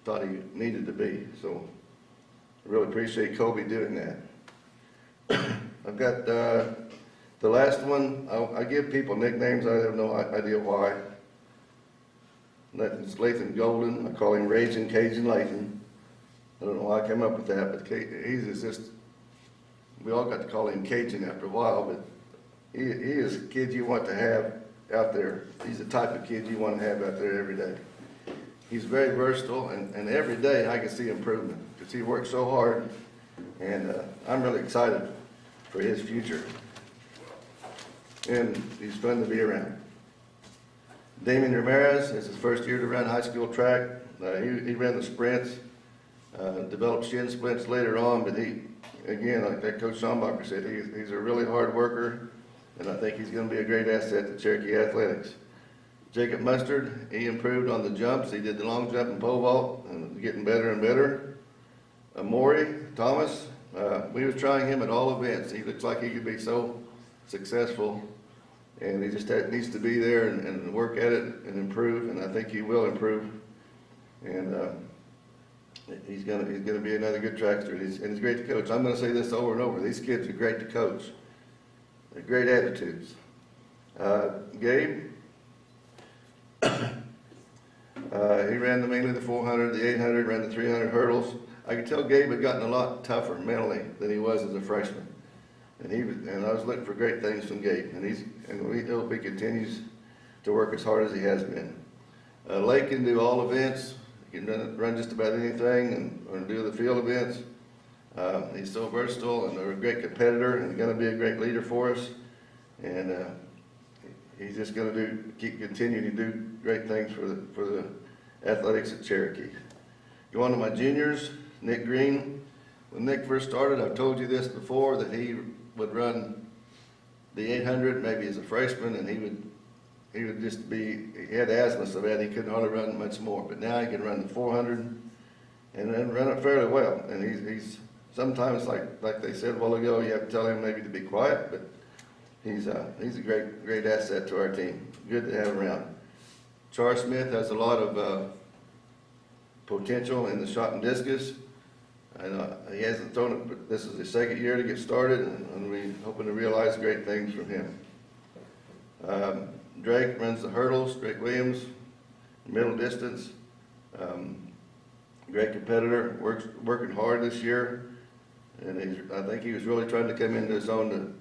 thought he needed to be. So I really appreciate Kobe doing that. I've got the last one. I give people nicknames. I have no idea why. That's Lathan Golden. I call him Raging Cajun Lathan. I don't know why I came up with that, but he's just we all got to call him Cajun after a while, but he is a kid you want to have out there. He's the type of kid you want to have out there every day. He's very versatile, and every day I can see improvement because he works so hard, and I'm really excited for his future. And he's fun to be around. Damien Ramirez is his first year to run high school track. He ran the sprints, developed shin splints later on, but he, again, like that Coach Schombacher said, he's a really hard worker, and I think he's going to be a great asset to Cherokee Athletics. Jacob Mustard, he improved on the jumps. He did the long jump and pole vault, and getting better and better. Maury Thomas, we was trying him at all events. He looks like he could be so successful, and he just needs to be there and work at it and improve, and I think he will improve. And he's gonna be another good trackster, and he's great to coach. I'm gonna say this over and over: these kids are great to coach. They're great attitudes. Gabe. He ran mainly the 400, the 800, ran the 300 hurdles. I could tell Gabe had gotten a lot tougher mentally than he was as a freshman. And I was looking for great things from Gabe. And we hope he continues to work as hard as he has been. Lake can do all events. He can run just about anything or do the field events. He's so versatile and a great competitor and going to be a great leader for us. And he's just going to keep continuing to do great things for the athletics at Cherokee. Going to my juniors, Nick Green. When Nick first started, I've told you this before, that he would run the 800 maybe as a freshman, and he would just be, he had asthma so bad he couldn't hardly run much more. But now he can run the 400 and then run it fairly well. And he's sometimes, like they said a while ago, you have to tell him maybe to be quiet, but he's a great asset to our team. Good to have around. Charles Smith has a lot of potential in the shot and discus. And he hasn't thrown it, but this is his second year to get started, and we're hoping to realize great things from him. Drake runs the hurdles. Drake Williams, middle distance. Great competitor, working hard this year, and I think he was really trying to come into his own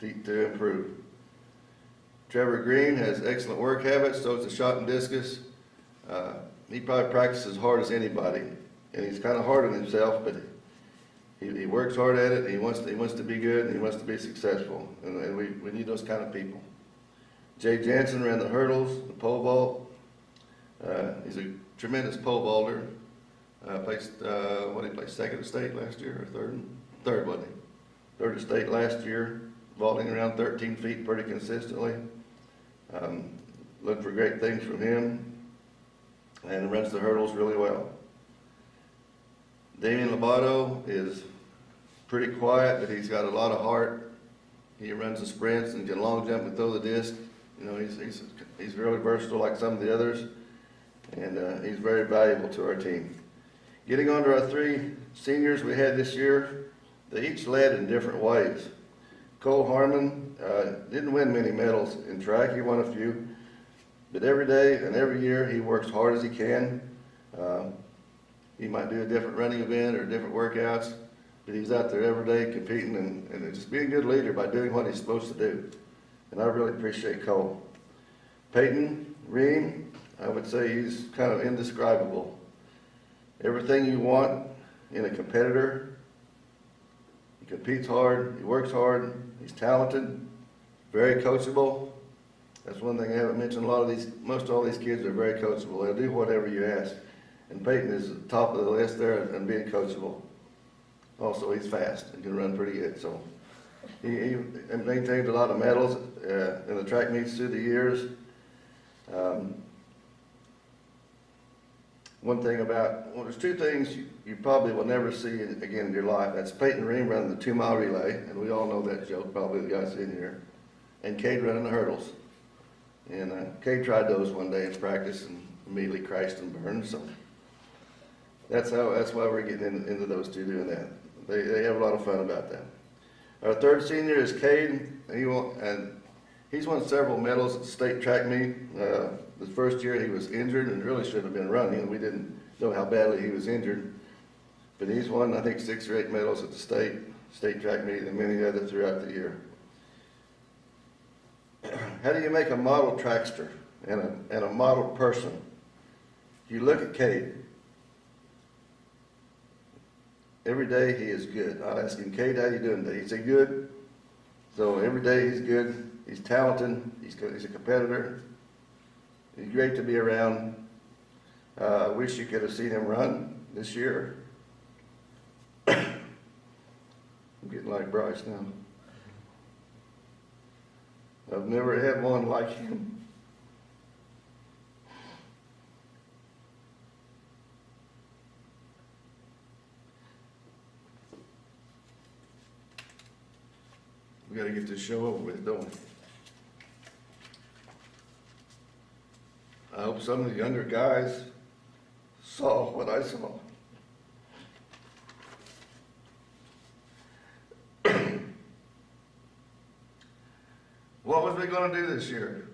to improve. Trevor Green has excellent work habits, so it's a shot and discus. He probably practices as hard as anybody, and he's kind of hard on himself, but he works hard at it. He wants to be good, and he wants to be successful, and we need those kind of people. Jay Jansen ran the hurdles, the pole vault. He's a tremendous pole vaulter. Placed he placed second at state last year, or third? Third, wasn't he? Third at state last year, vaulting around 13 feet pretty consistently. Look for great things from him, and runs the hurdles really well. Damian Lobato is pretty quiet, but he's got a lot of heart. He runs the sprints and can long jump and throw the disc. You know, he's really versatile like some of the others, and he's very valuable to our team. Getting on to our three seniors we had this year, they each led in different ways. Cole Harmon didn't win many medals in track. He won a few, but every day and every year he works hard as he can. He might do a different running event or different workouts, but he's out there every day competing and just being a good leader by doing what he's supposed to do. And I really appreciate Cole. Peyton Ream, I would say he's kind of indescribable. Everything you want in a competitor. He competes hard, he works hard, he's talented, very coachable. That's one thing I haven't mentioned. Most all these kids are very coachable. They'll do whatever you ask. And Peyton is at the top of the list there and being coachable. Also, he's fast and can run pretty good. So he maintained a lot of medals in the track meets through the years. There's two things you probably will never see again in your life. That's Peyton Ream running the 2-mile relay, and we all know that joke, probably the guys in here, and Cade running the hurdles. And Cade tried those one day in practice and immediately crashed and burned. So that's why we're getting into those two doing that. They have a lot of fun about that. Our third senior is Cade, and he's won several medals at the state track meet. The first year he was injured and really shouldn't have been running. We didn't know how badly he was injured, but he's won I think 6 or 8 medals at the state. state track meet and many others throughout the year. How do you make a model trackster and a model person? You look at Cade. Every day he is good. I'll ask him, Cade, how you doing today? He said, good. So every day he's good. He's talented. He's a competitor. He's great to be around. I wish you could have seen him run this year. I'm getting like Bryce now. I've never had one like him. We gotta get this show over with, don't we? I hope some of the younger guys saw what I saw. What was we gonna do this year?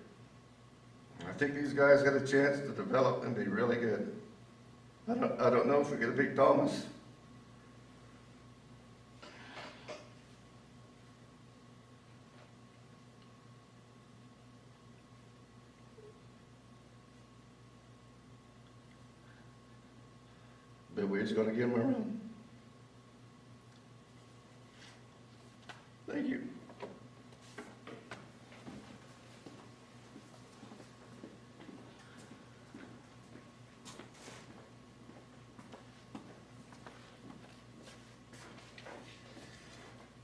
I think these guys got a chance to develop and be really good. I don't know if we're gonna beat Thomas. But we're just gonna give them a run. Thank you.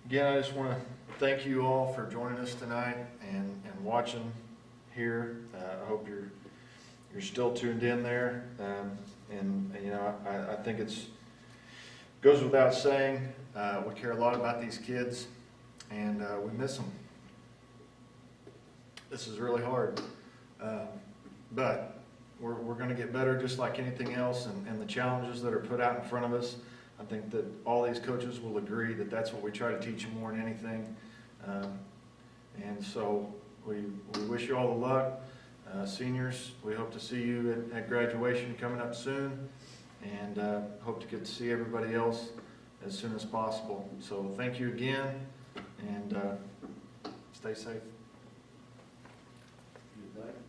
Again, I just want to thank you all for joining us tonight and watching here. I hope you're still tuned in there. And you know, I think goes without saying, we care a lot about these kids, and we miss them. This is really hard, but we're going to get better just like anything else, and the challenges that are put out in front of us. I think that all these coaches will agree that that's what we try to teach them more than anything. And so we wish you all the luck. Seniors, we hope to see you at graduation coming up soon, and hope to get to see everybody else as soon as possible. So thank you again, and stay safe. Good night.